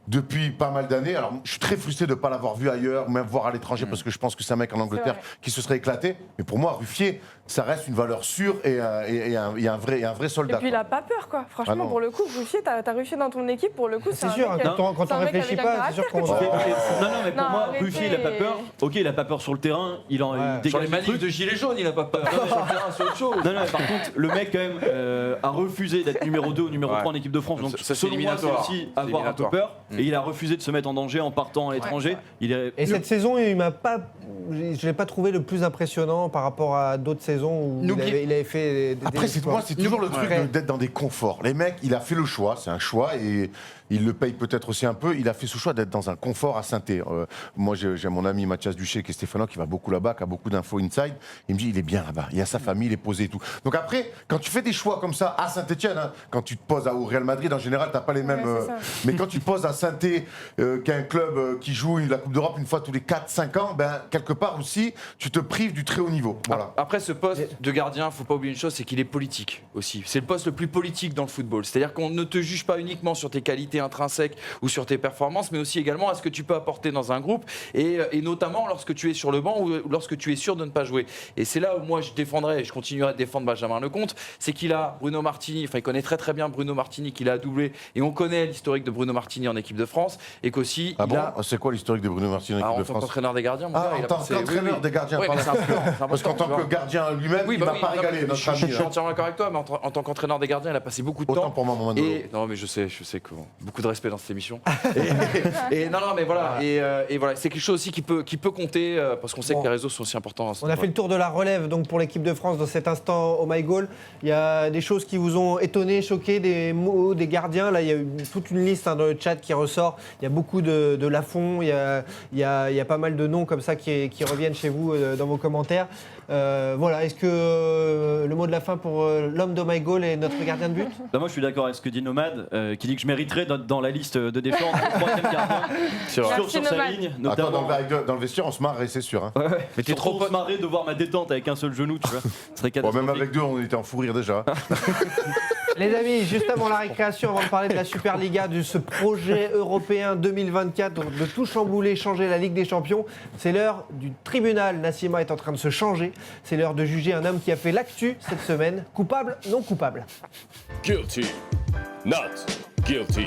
depuis pas mal d'années. Alors, je suis très frustré de ne pas l'avoir vu ailleurs, même voir à l'étranger, parce que je pense que c'est un mec en Angleterre qui se serait éclaté. Mais pour moi, Ruffier, ça reste une valeur sûre et un vrai soldat.
Et puis il n'a pas peur, quoi. Franchement, pour le coup, Ruffier, t'as Ruffier dans ton équipe, pour le coup,
c'est sûr, quand on réfléchit pas, c'est sûr qu'on...
Non, mais pour moi, Ruffier, il n'a pas peur. Ok, il n'a pas peur sur le terrain.
Sur les manifs de gilets jaunes, il n'a pas peur. Sur le terrain, c'est autre chose.
Non, par contre, le mec, quand même, a refusé d'être numéro 2 ou numéro 3 en équipe de France. Donc, selon moi, c'est aussi avoir un peu peur. Et il a refusé de se mettre en danger en partant à l'étranger.
Et cette saison, je ne l'ai pas trouvé le plus impressionnant par rapport à d'autres saisons où il avait fait des
Après, pour moi, c'est toujours le truc d'être dans des conforts. Les mecs, il a fait le choix, c'est un choix, et il le paye peut-être aussi un peu. Il a fait ce choix d'être dans un confort à Saint-Étienne. Moi, j'ai mon ami Mathias Duché, qui est stéphanois, qui va beaucoup là-bas, qui a beaucoup d'infos inside. Il me dit, il est bien là-bas, il a sa famille, il est posé et tout. Donc après, quand tu fais des choix comme ça à Saint-Étienne, quand tu te poses au Real Madrid, en général, tu n'as pas les mêmes... mais quand tu te poses à Saint-Étienne, qui est un club qui joue la Coupe d'Europe une fois tous les 4-5 ans, quelque part aussi, tu te prives du très haut niveau. Voilà.
Après, ce poste de gardien, il ne faut pas oublier une chose, c'est qu'il est politique aussi. C'est le poste le plus politique dans le football. C'est-à-dire qu'on ne te juge pas uniquement sur tes qualités intrinsèques ou sur tes performances, mais aussi également à ce que tu peux apporter dans un groupe, et notamment lorsque tu es sur le banc ou lorsque tu es sûr de ne pas jouer. Et c'est là où moi je défendrai, et je continuerai de défendre Benjamin Lecomte, c'est qu'il a Bruno Martini, il connaît très très bien Bruno Martini, qu'il a doublé, et on connaît l'historique de Bruno Martini en équipe de France, et qu'aussi...
C'est quoi l'historique de Bruno Martini en équipe de France?
En tant qu'entraîneur des gardiens,
en tant qu'entraîneur des gardiens, parce qu'en tant que gardien lui-même, il ne m'a pas régalé.
Je suis entièrement d'accord avec toi, mais en tant qu'entraîneur des gardiens, il a passé beaucoup de temps.
Autant pour moi, Mandolo.
Non, mais je sais que beaucoup de respect dans cette émission. et non, mais voilà. Et voilà, c'est quelque chose aussi qui peut compter, parce qu'on sait que les réseaux sont aussi importants.
On a fait le tour de la relève donc pour l'équipe de France dans cet instant Oh My Goal. Il y a des choses qui vous ont étonné, choqué, des mots des gardiens. Là, il y a toute une liste dans le chat qui ressort. Il y a beaucoup de Lafont. Il y a pas mal de noms comme ça qui reviennent chez vous dans vos commentaires. Voilà, est-ce que le mot de la fin pour l'homme d'Oh My Goal est notre gardien de but?
Moi, je suis d'accord avec ce que dit Nomad, qui dit que je mériterais dans la liste de défense le troisième gardien sur sa ligne.
Notamment... Attends, dans le vestiaire, on se marre, c'est sûr.
Ouais. Mais t'es trop se marrer de voir ma détente avec un seul genou, tu vois. Ce serait
catastrophique. Même avec deux, on était en fou rire déjà.
Les amis, juste avant la récréation, avant de parler de la Superliga, de ce projet européen 2024, donc de tout chambouler, changer la Ligue des Champions, c'est l'heure du tribunal. Nassima est en train de se changer. C'est l'heure de juger un homme qui a fait l'actu cette semaine. Coupable, non coupable.
Guilty, not guilty.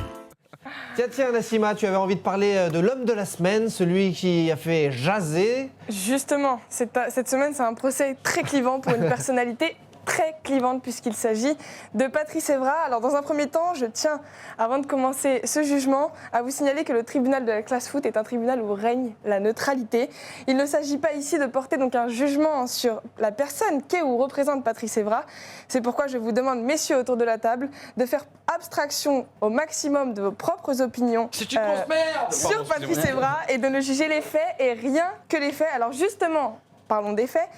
Tiens, Nassima, tu avais envie de parler de l'homme de la semaine, celui qui a fait jaser.
Justement, cette semaine, c'est un procès très clivant pour une personnalité très clivante puisqu'il s'agit de Patrice Evra. Alors dans un premier temps, je tiens, avant de commencer ce jugement, à vous signaler que le tribunal de la classe foot est un tribunal où règne la neutralité. Il ne s'agit pas ici de porter donc un jugement sur la personne qu'est ou représente Patrice Evra. C'est pourquoi je vous demande, messieurs autour de la table, de faire abstraction au maximum de vos propres opinions sur Patrice Evra et de ne juger les faits et rien que les faits. Alors justement, parlons des faits.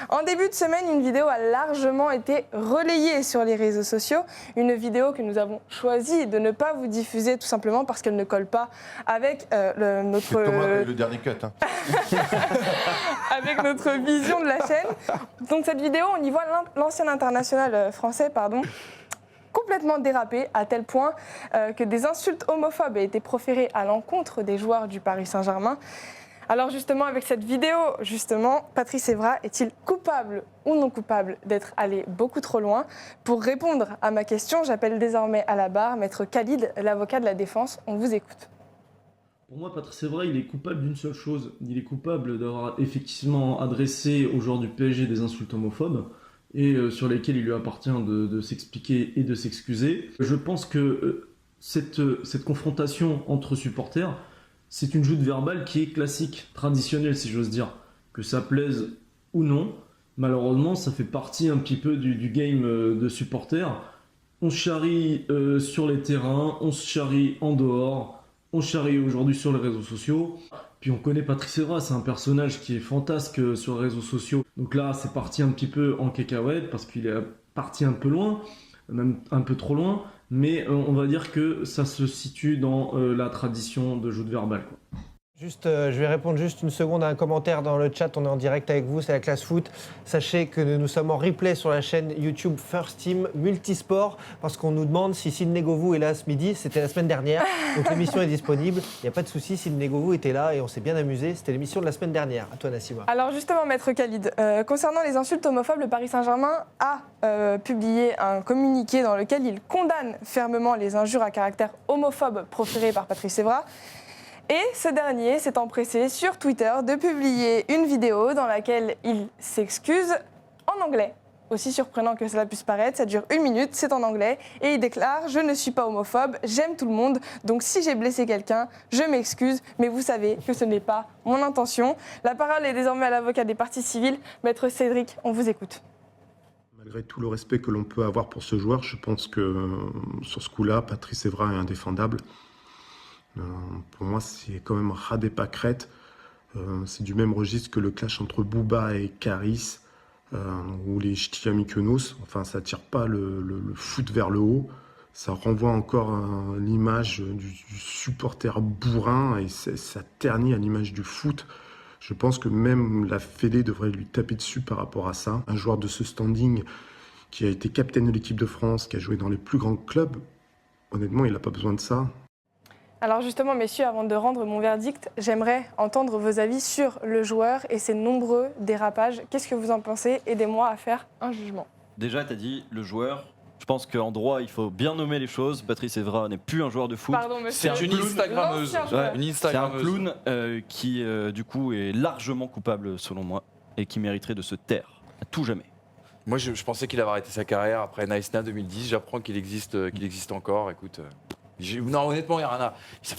En début de semaine, une vidéo a largement été relayée sur les réseaux sociaux. Une vidéo que nous avons choisi de ne pas vous diffuser tout simplement parce qu'elle ne colle pas avec notre...
C'est Thomas le dernier cut.
avec notre vision de la chaîne. Donc cette vidéo, on y voit l'ancien international français, complètement dérapé à tel point que des insultes homophobes aient été proférées à l'encontre des joueurs du Paris Saint-Germain. Alors justement, avec cette vidéo, Patrice Evra est-il coupable ou non coupable d'être allé beaucoup trop loin? Pour répondre à ma question, j'appelle désormais à la barre Maître Khalid, l'avocat de la défense. On vous écoute.
Pour moi, Patrice Evra, il est coupable d'une seule chose. Il est coupable d'avoir effectivement adressé aux joueurs du PSG des insultes homophobes et sur lesquelles il lui appartient de s'expliquer et de s'excuser. Je pense que cette confrontation entre supporters, c'est une joute verbale qui est classique, traditionnelle si j'ose dire. Que ça plaise ou non, malheureusement ça fait partie un petit peu du game de supporters. On se charrie sur les terrains, on se charrie en dehors, on se charrie aujourd'hui sur les réseaux sociaux. Puis on connaît Patrice Evra, c'est un personnage qui est fantasque sur les réseaux sociaux. Donc là c'est parti un petit peu en cacahuète parce qu'il est parti un peu loin, même un peu trop loin. Mais on va dire que ça se situe dans la tradition de joute verbale, quoi.
Juste, je vais répondre juste une seconde à un commentaire dans le chat. On est en direct avec vous, c'est la classe foot. Sachez que nous sommes en replay sur la chaîne YouTube First Team Multisport parce qu'on nous demande si Sidney Govou est là ce midi. C'était la semaine dernière, donc l'émission est disponible. Il n'y a pas de souci, Sidney Govou était là et on s'est bien amusé. C'était l'émission de la semaine dernière. À toi, Nassima.
Alors justement, Maître Khalid, concernant les insultes homophobes, le Paris Saint-Germain a publié un communiqué dans lequel il condamne fermement les injures à caractère homophobe proférées par Patrice Evra. Et ce dernier s'est empressé sur Twitter de publier une vidéo dans laquelle il s'excuse en anglais. Aussi surprenant que cela puisse paraître, ça dure 1 minute, c'est en anglais, et il déclare « Je ne suis pas homophobe, j'aime tout le monde, donc si j'ai blessé quelqu'un, je m'excuse, mais vous savez que ce n'est pas mon intention ». La parole est désormais à l'avocat des parties civiles, Maître Cédric, on vous écoute.
Malgré tout le respect que l'on peut avoir pour ce joueur, je pense que sur ce coup-là, Patrice Evra est indéfendable. Pour moi, c'est quand même ras des pâquerettes. C'est du même registre que le clash entre Booba et Karis, ou les Ch'ti Mykonos. Enfin, ça tire pas le foot vers le haut. Ça renvoie encore à l'image du supporter bourrin et ça ternit à l'image du foot. Je pense que même la Fédé devrait lui taper dessus par rapport à ça. Un joueur de ce standing qui a été capitaine de l'équipe de France, qui a joué dans les plus grands clubs, honnêtement, il n'a pas besoin de ça.
Alors justement, messieurs, avant de rendre mon verdict, j'aimerais entendre vos avis sur le joueur et ses nombreux dérapages. Qu'est-ce que vous en pensez? Aidez-moi à faire un jugement.
Déjà, tu as dit le joueur. Je pense qu'en droit, il faut bien nommer les choses. Patrice Evra n'est plus un joueur de foot.
Pardon, monsieur.
C'est une Instagrammeuse.
Ouais.
Une
C'est un
Instagrammeuse.
clown qui, du coup, est largement coupable, selon moi, et qui mériterait de se taire à tout jamais.
Moi, je pensais qu'il avait arrêté sa carrière après Naïsna 2010. J'apprends qu'il existe encore. Écoute, non, honnêtement, il y a rien à.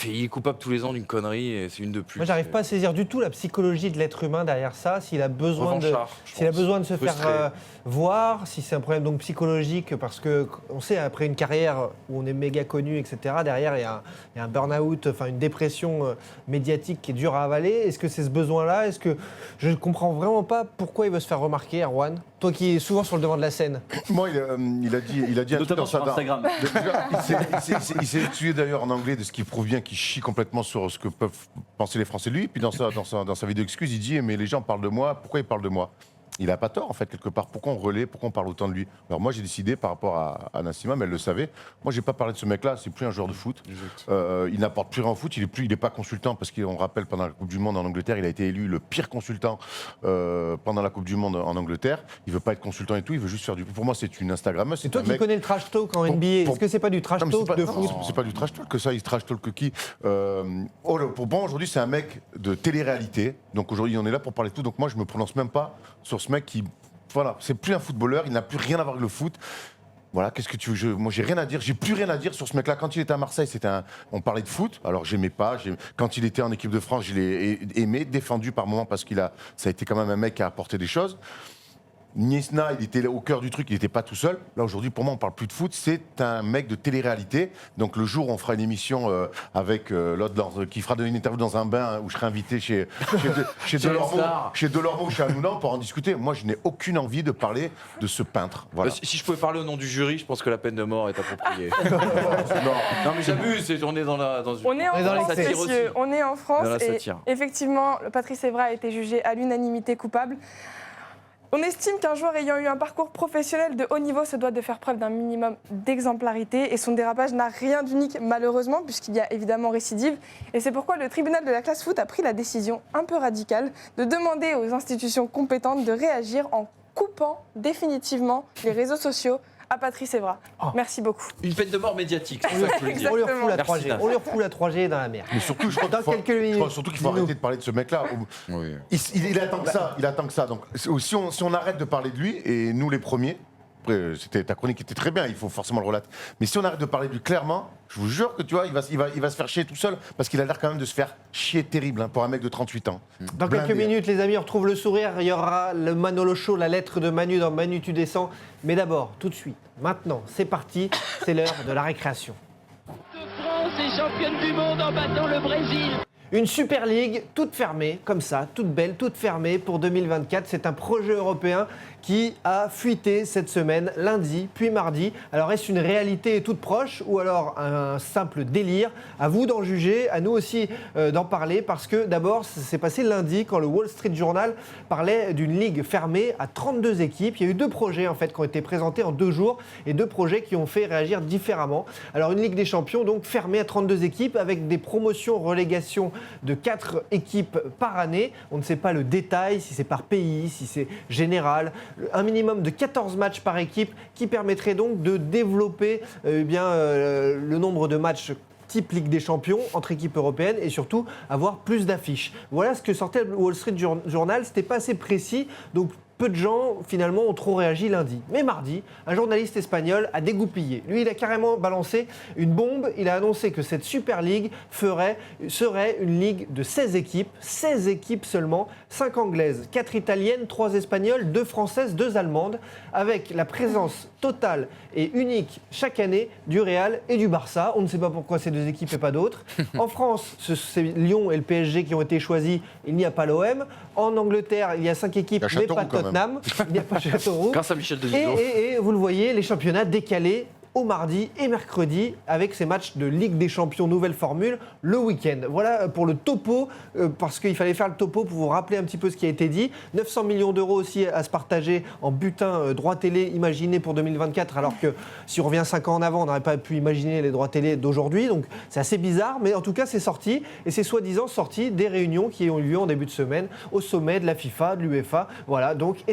Il est coupable tous les ans d'une connerie et c'est une de plus.
Moi, j'arrive pas à saisir du tout la psychologie de l'être humain derrière ça, s'il a besoin de se faire voir, si c'est un problème donc psychologique, parce que on sait après une carrière où on est méga connu, etc. Derrière, il y a un burn-out, enfin une dépression médiatique qui est dure à avaler. Est-ce que c'est ce besoin-là? Est-ce que je ne comprends vraiment pas pourquoi il veut se faire remarquer, Erwan? Toi qui es souvent sur le devant de la scène.
Moi, il a dit un truc
Notamment
dans
sur
sa
Instagram.
Il s'est excusé d'ailleurs en anglais de ce qui prouve bien qu'il chie complètement sur ce que peuvent penser les Français de lui. Puis dans sa vidéo excuse, il dit mais les gens parlent de moi, pourquoi ils parlent de moi? Il n'a pas tort en fait quelque part. Pourquoi on relaie, pourquoi on parle autant de lui? Alors moi j'ai décidé par rapport à Nassima, mais elle le savait. Moi j'ai pas parlé de ce mec-là, c'est plus un joueur de foot. Il n'apporte plus rien au foot. Il est pas consultant parce qu'on rappelle pendant la Coupe du Monde en Angleterre, il a été élu le pire consultant pendant la Coupe du Monde en Angleterre. Il veut pas être consultant et tout, il veut juste faire du. Pour moi c'est une Instagrammeuse.
C'est toi qui connais le trash talk en NBA. Est-ce que c'est pas du trash talk de foot?
C'est pas du trash talk que ça. Il trash talk que qui pour moi aujourd'hui c'est un mec de télé-réalité. Donc aujourd'hui on est là pour parler de tout. Donc moi je me prononce même pas sur ce mec qui, voilà, c'est plus un footballeur, il n'a plus rien à voir avec le foot. Voilà, qu'est-ce que tu veux? Moi, j'ai rien à dire. J'ai plus rien à dire sur ce mec-là. Quand il était à Marseille, on parlait de foot. Alors, j'aimais pas. Quand il était en équipe de France, je l'ai aimé, défendu par moments parce ça a été quand même un mec qui a apporté des choses. Niesna, il était au cœur du truc, il n'était pas tout seul. Là, aujourd'hui, pour moi, on ne parle plus de foot. C'est un mec de télé-réalité. Donc, le jour où on fera une émission avec l'autre qui fera une interview dans un bain où je serai invité chez Delormeau ou chez Hanouna, pour en discuter. Moi, je n'ai aucune envie de parler de ce peintre. Voilà.
Si je pouvais parler au nom du jury, je pense que la peine de mort est appropriée. Non, mais j'abuse. On est dans
On est en France, messieurs. On est en France. Et effectivement, Patrice Evra a été jugé à l'unanimité coupable. On estime qu'un joueur ayant eu un parcours professionnel de haut niveau se doit de faire preuve d'un minimum d'exemplarité et son dérapage n'a rien d'unique malheureusement puisqu'il y a évidemment récidive et c'est pourquoi le tribunal de la classe foot a pris la décision un peu radicale de demander aux institutions compétentes de réagir en coupant définitivement les réseaux sociaux à Patrice Evra. Merci beaucoup.
Une peine de mort médiatique.
On lui refoule la 3G. On lui refoule la 3G dans la mer.
Mais surtout, je crois qu'il faut arrêter de parler de ce mec-là. Oui. Il attend que ça. Il attend que ça. Donc, si on arrête de parler de lui, et nous les premiers, après, ta chronique était très bien, il faut forcément le relater. Mais si on arrête de parler de lui clairement, je vous jure que tu vois, il va se faire chier tout seul, parce qu'il a l'air quand même de se faire chier terrible pour un mec de 38 ans.
Dans quelques minutes, les amis, on retrouve le sourire. Il y aura le Manolo Show, la lettre de Manu dans Manu tu descends. Mais d'abord, tout de suite, maintenant, c'est parti, c'est l'heure de la récréation.
De France est championne du monde en battant le Brésil.
Une Super League toute fermée, comme ça, toute belle, toute fermée pour 2024. C'est un projet européen qui a fuité cette semaine, lundi puis mardi. Alors est-ce une réalité toute proche ou alors un simple délire? À vous d'en juger, à nous aussi d'en parler, parce que d'abord, ça s'est passé lundi quand le Wall Street Journal parlait d'une ligue fermée à 32 équipes. Il y a eu 2 projets en fait qui ont été présentés en 2 jours et 2 projets qui ont fait réagir différemment. Alors une Ligue des Champions donc fermée à 32 équipes avec des promotions, relégations de 4 équipes par année. On ne sait pas le détail, si c'est par pays, si c'est général. Un minimum de 14 matchs par équipe qui permettrait donc de développer le nombre de matchs type Ligue des Champions entre équipes européennes et surtout avoir plus d'affiches. Voilà ce que sortait le Wall Street Journal. C'était pas assez précis, donc peu de gens, finalement, ont trop réagi lundi. Mais mardi, un journaliste espagnol a dégoupillé. Lui, il a carrément balancé une bombe. Il a annoncé que cette Super League serait une ligue de 16 équipes. 16 équipes seulement, 5 anglaises, 4 italiennes, 3 espagnoles, 2 françaises, 2 allemandes, avec la présence totale et unique chaque année du Real et du Barça. On ne sait pas pourquoi ces 2 équipes et pas d'autres. En France, c'est Lyon et le PSG qui ont été choisis. Il n'y a pas l'OM. En Angleterre, il y a 5 équipes, mais pas Tottenham. Il n'y a pas Châteauroux.
Grâce à Michel Denisot.
Et vous le voyez, les championnats décalés au mardi et mercredi avec ces matchs de Ligue des Champions nouvelle formule le week-end. Voilà pour le topo, parce qu'il fallait faire le topo pour vous rappeler un petit peu ce qui a été dit. 900 millions d'euros aussi à se partager en butin droit télé imaginé pour 2024, alors que si on revient 5 ans en avant, on n'aurait pas pu imaginer les droits télé d'aujourd'hui. Donc c'est assez bizarre, mais en tout cas c'est sorti, et c'est soi-disant sorti des réunions qui ont eu lieu en début de semaine au sommet de la FIFA, de l'UEFA. Voilà, donc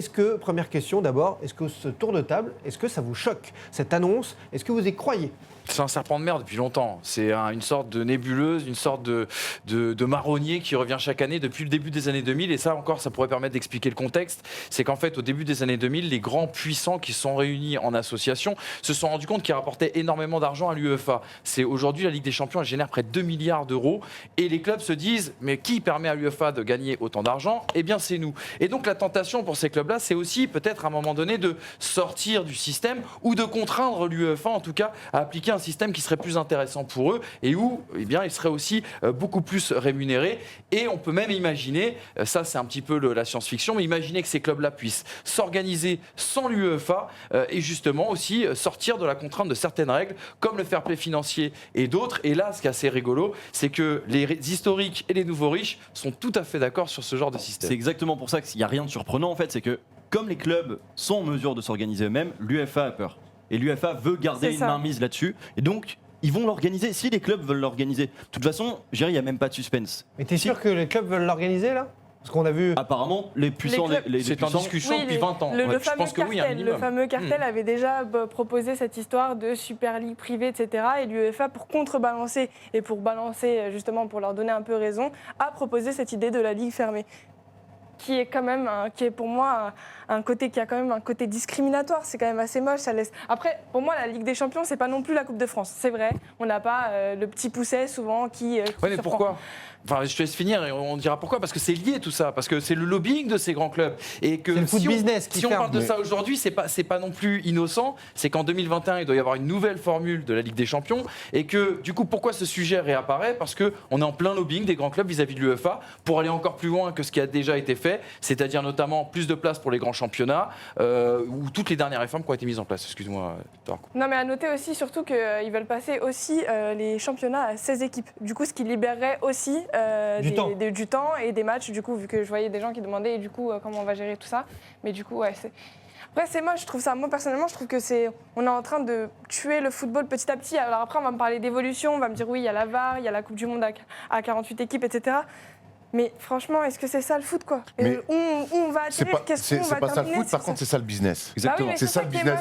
première question d'abord, est-ce que ce tour de table, est-ce que ça vous choque, cette annonce? Est-ce que vous y croyez?
C'est un serpent de mer depuis longtemps. C'est une sorte de nébuleuse, une sorte de marronnier qui revient chaque année depuis le début des années 2000. Et ça encore, ça pourrait permettre d'expliquer le contexte. C'est qu'en fait, au début des années 2000, les grands puissants qui sont réunis en association se sont rendus compte qu'ils rapportaient énormément d'argent à l'UEFA. C'est aujourd'hui, la Ligue des Champions, elle génère près de 2 milliards d'euros. Et les clubs se disent, mais qui permet à l'UEFA de gagner autant d'argent? Eh bien, c'est nous. Et donc, la tentation pour ces clubs-là, c'est aussi peut-être à un moment donné de sortir du système ou de contraindre l'UEFA, en tout cas, à appliquer un système qui serait plus intéressant pour eux et où ils seraient aussi beaucoup plus rémunérés. Et on peut même imaginer, ça c'est un petit peu la science-fiction, mais imaginer que ces clubs-là puissent s'organiser sans l'UEFA et justement aussi sortir de la contrainte de certaines règles, comme le fair play financier et d'autres. Et là, ce qui est assez rigolo, c'est que les historiques et les nouveaux riches sont tout à fait d'accord sur ce genre de système.
C'est exactement pour ça qu'il n'y a rien de surprenant en fait, c'est que comme les clubs sont en mesure de s'organiser eux-mêmes, l'UEFA a peur. Et l'UEFA veut garder une mainmise là-dessus. Et donc, ils vont l'organiser. Si les clubs veulent l'organiser. De toute façon, je dirais, il n'y a même pas de suspense.
Mais t'es sûr que les clubs veulent l'organiser là? Parce qu'on a vu.
Apparemment, les puissants.
C'est en discussion depuis 20 ans.
Le fameux cartel avait déjà proposé cette histoire de Super League privée, etc. Et l'UEFA, pour contrebalancer et pour balancer, justement, pour leur donner un peu raison, a proposé cette idée de la Ligue fermée. Qui est quand même, qui est pour moi qui a quand même un côté discriminatoire. C'est quand même assez moche. Ça laisse. Après, pour moi, la Ligue des Champions, c'est pas non plus la Coupe de France. C'est vrai, on n'a pas le petit pousset souvent qui.
Ouais, mais pourquoi? Enfin, je te laisse finir et on dira pourquoi. Parce que c'est lié tout ça. Parce que c'est le lobbying de ces grands clubs. Et que
c'est le foot business qui
si on parle de ça aujourd'hui, c'est pas non plus innocent. C'est qu'en 2021, il doit y avoir une nouvelle formule de la Ligue des Champions. Et que du coup, pourquoi ce sujet réapparaît? Parce qu'on est en plein lobbying des grands clubs vis-à-vis de l'UEFA pour aller encore plus loin que ce qui a déjà été fait. C'est-à-dire notamment plus de place pour les grands championnats ou toutes les dernières réformes qui ont été mises en place. Excuse-moi.
Non, mais à noter aussi surtout qu'ils veulent passer aussi les championnats à 16 équipes. Du coup, ce qui libérerait aussi du temps et des matchs, du coup, vu que je voyais des gens qui demandaient, et du coup, comment on va gérer tout ça. Mais du coup, ouais, c'est... Après, c'est moche, je trouve ça. Moi, personnellement, je trouve que on est en train de tuer le football petit à petit. Alors après, on va me parler d'évolution, on va me dire, oui, il y a la VAR, il y a la Coupe du Monde à 48 équipes, etc. Mais franchement, est-ce que c'est ça le foot, quoi? Où on va atterrir? Qu'est-ce qu'on va
C'est pas ça le
terminer?
foot, par contre, c'est ça le business.
Exactement.
Bah oui,
c'est ça le business.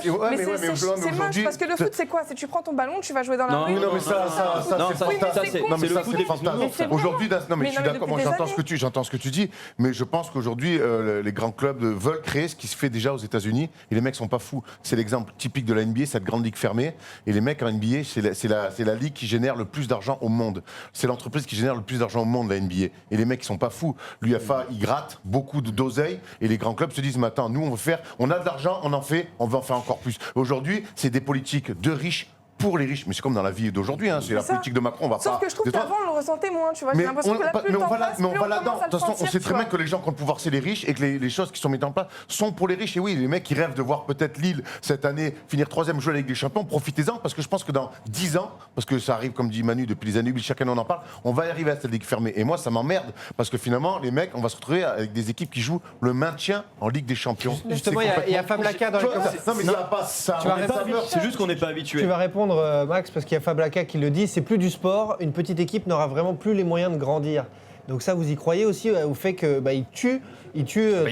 C'est moche parce que le foot, c'est quoi? C'est tu prends ton ballon, tu vas jouer dans la rue.
Non, mais ça, c'est fantasme. Aujourd'hui, non, mais je suis d'accord, j'entends ce que tu dis, mais je pense qu'aujourd'hui, les grands clubs veulent créer ce qui se fait déjà aux États-Unis, et les mecs sont pas fous. C'est l'exemple typique de la NBA, cette grande ligue fermée, et les mecs en NBA, c'est la ligue qui génère le plus d'argent au monde. C'est l'entreprise qui génère le plus d'argent au monde, la NBA. Et les mecs qui sont pas fous. L'UEFA, ils grattent beaucoup d'oseille, et les grands clubs se disent, mais attends, nous on a de l'argent, on va en faire encore plus. Aujourd'hui, c'est des politiques de riches pour les riches. Mais c'est comme dans la vie d'aujourd'hui, hein, c'est la
ça.
politique de Macron. On va
Sauf
pas.
que je trouve
de toute
qu'avant, on le ressentait moins, tu vois. J'ai
mais
l'impression que là, plus le temps passe,
mais on
plus
va
on
là-dedans.
commence à
De
le
toute façon, on
sentir,
sait
tu
très bien
vois.
que les gens qui ont le pouvoir, c'est les riches et que les choses qui sont mises en place sont pour les riches. Et oui, les mecs qui rêvent de voir peut-être Lille cette année finir 3e jouer la Ligue des Champions, profitez-en parce que je pense que dans 10 ans, parce que ça arrive comme dit Manu depuis les années, chacun on en parle, on va y arriver à cette Ligue fermée. Et moi, ça m'emmerde parce que finalement, les mecs, on va se retrouver avec des équipes qui jouent le maintien en Ligue des Champions.
Justement, il y a Fab Laka dans les commentaires.
Non, mais ça va pas. Ça,
Tu vas
on est
répondre.
pas peur.
C'est juste qu'on n'est pas habitué.
Tu vas répondre, Max, parce qu'il y a Fab Laka qui le dit, c'est plus du sport, une petite équipe n'aura vraiment plus les moyens de grandir. Donc ça, vous y croyez aussi au fait qu'il tue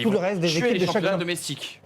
tout le reste des équipes
les
de chaque
championnats
zone.
domestiques.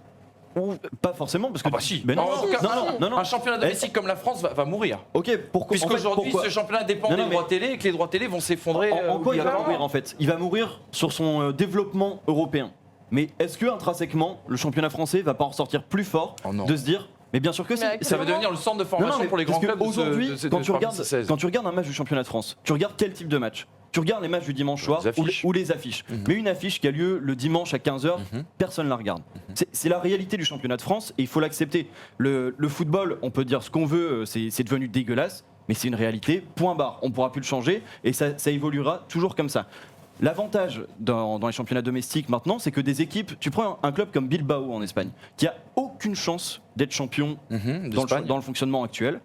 Ou pas forcément parce que.
Ah bah si.
Mais non,
En tout cas,
non.
Un championnat domestique comme la France va mourir.
Ok, pourquoi
Puisqu'aujourd'hui, ce championnat dépend
Non,
des
non,
droits
mais-
télé et que les droits télé vont s'effondrer.
En quoi il va
obligatoirement.
mourir en fait? Il va mourir sur son développement européen. Mais est-ce que intrinsèquement, le championnat français va pas en sortir plus fort
Oh non.
de se dire. Mais bien sûr que si.
Mais avec
Ça va devenir le centre de formation pour les grands clubs
Aujourd'hui, quand tu
parmi
regardes,
ces 16.
quand tu regardes un match du championnat de France, tu regardes quel type de match? Tu regardes les matchs du dimanche soir
Les affiches.
ou les affiches. Mais une affiche qui a lieu le dimanche à 15h, personne ne la regarde. C'est la réalité du championnat de France et il faut l'accepter. Le football, on peut dire ce qu'on veut, c'est devenu dégueulasse, mais c'est une réalité, point barre. On ne pourra plus le changer et ça évoluera toujours comme ça. L'avantage dans les championnats domestiques maintenant, c'est que des équipes, tu prends un club comme Bilbao en Espagne, qui a aucune chance d'être champion dans le fonctionnement actuel,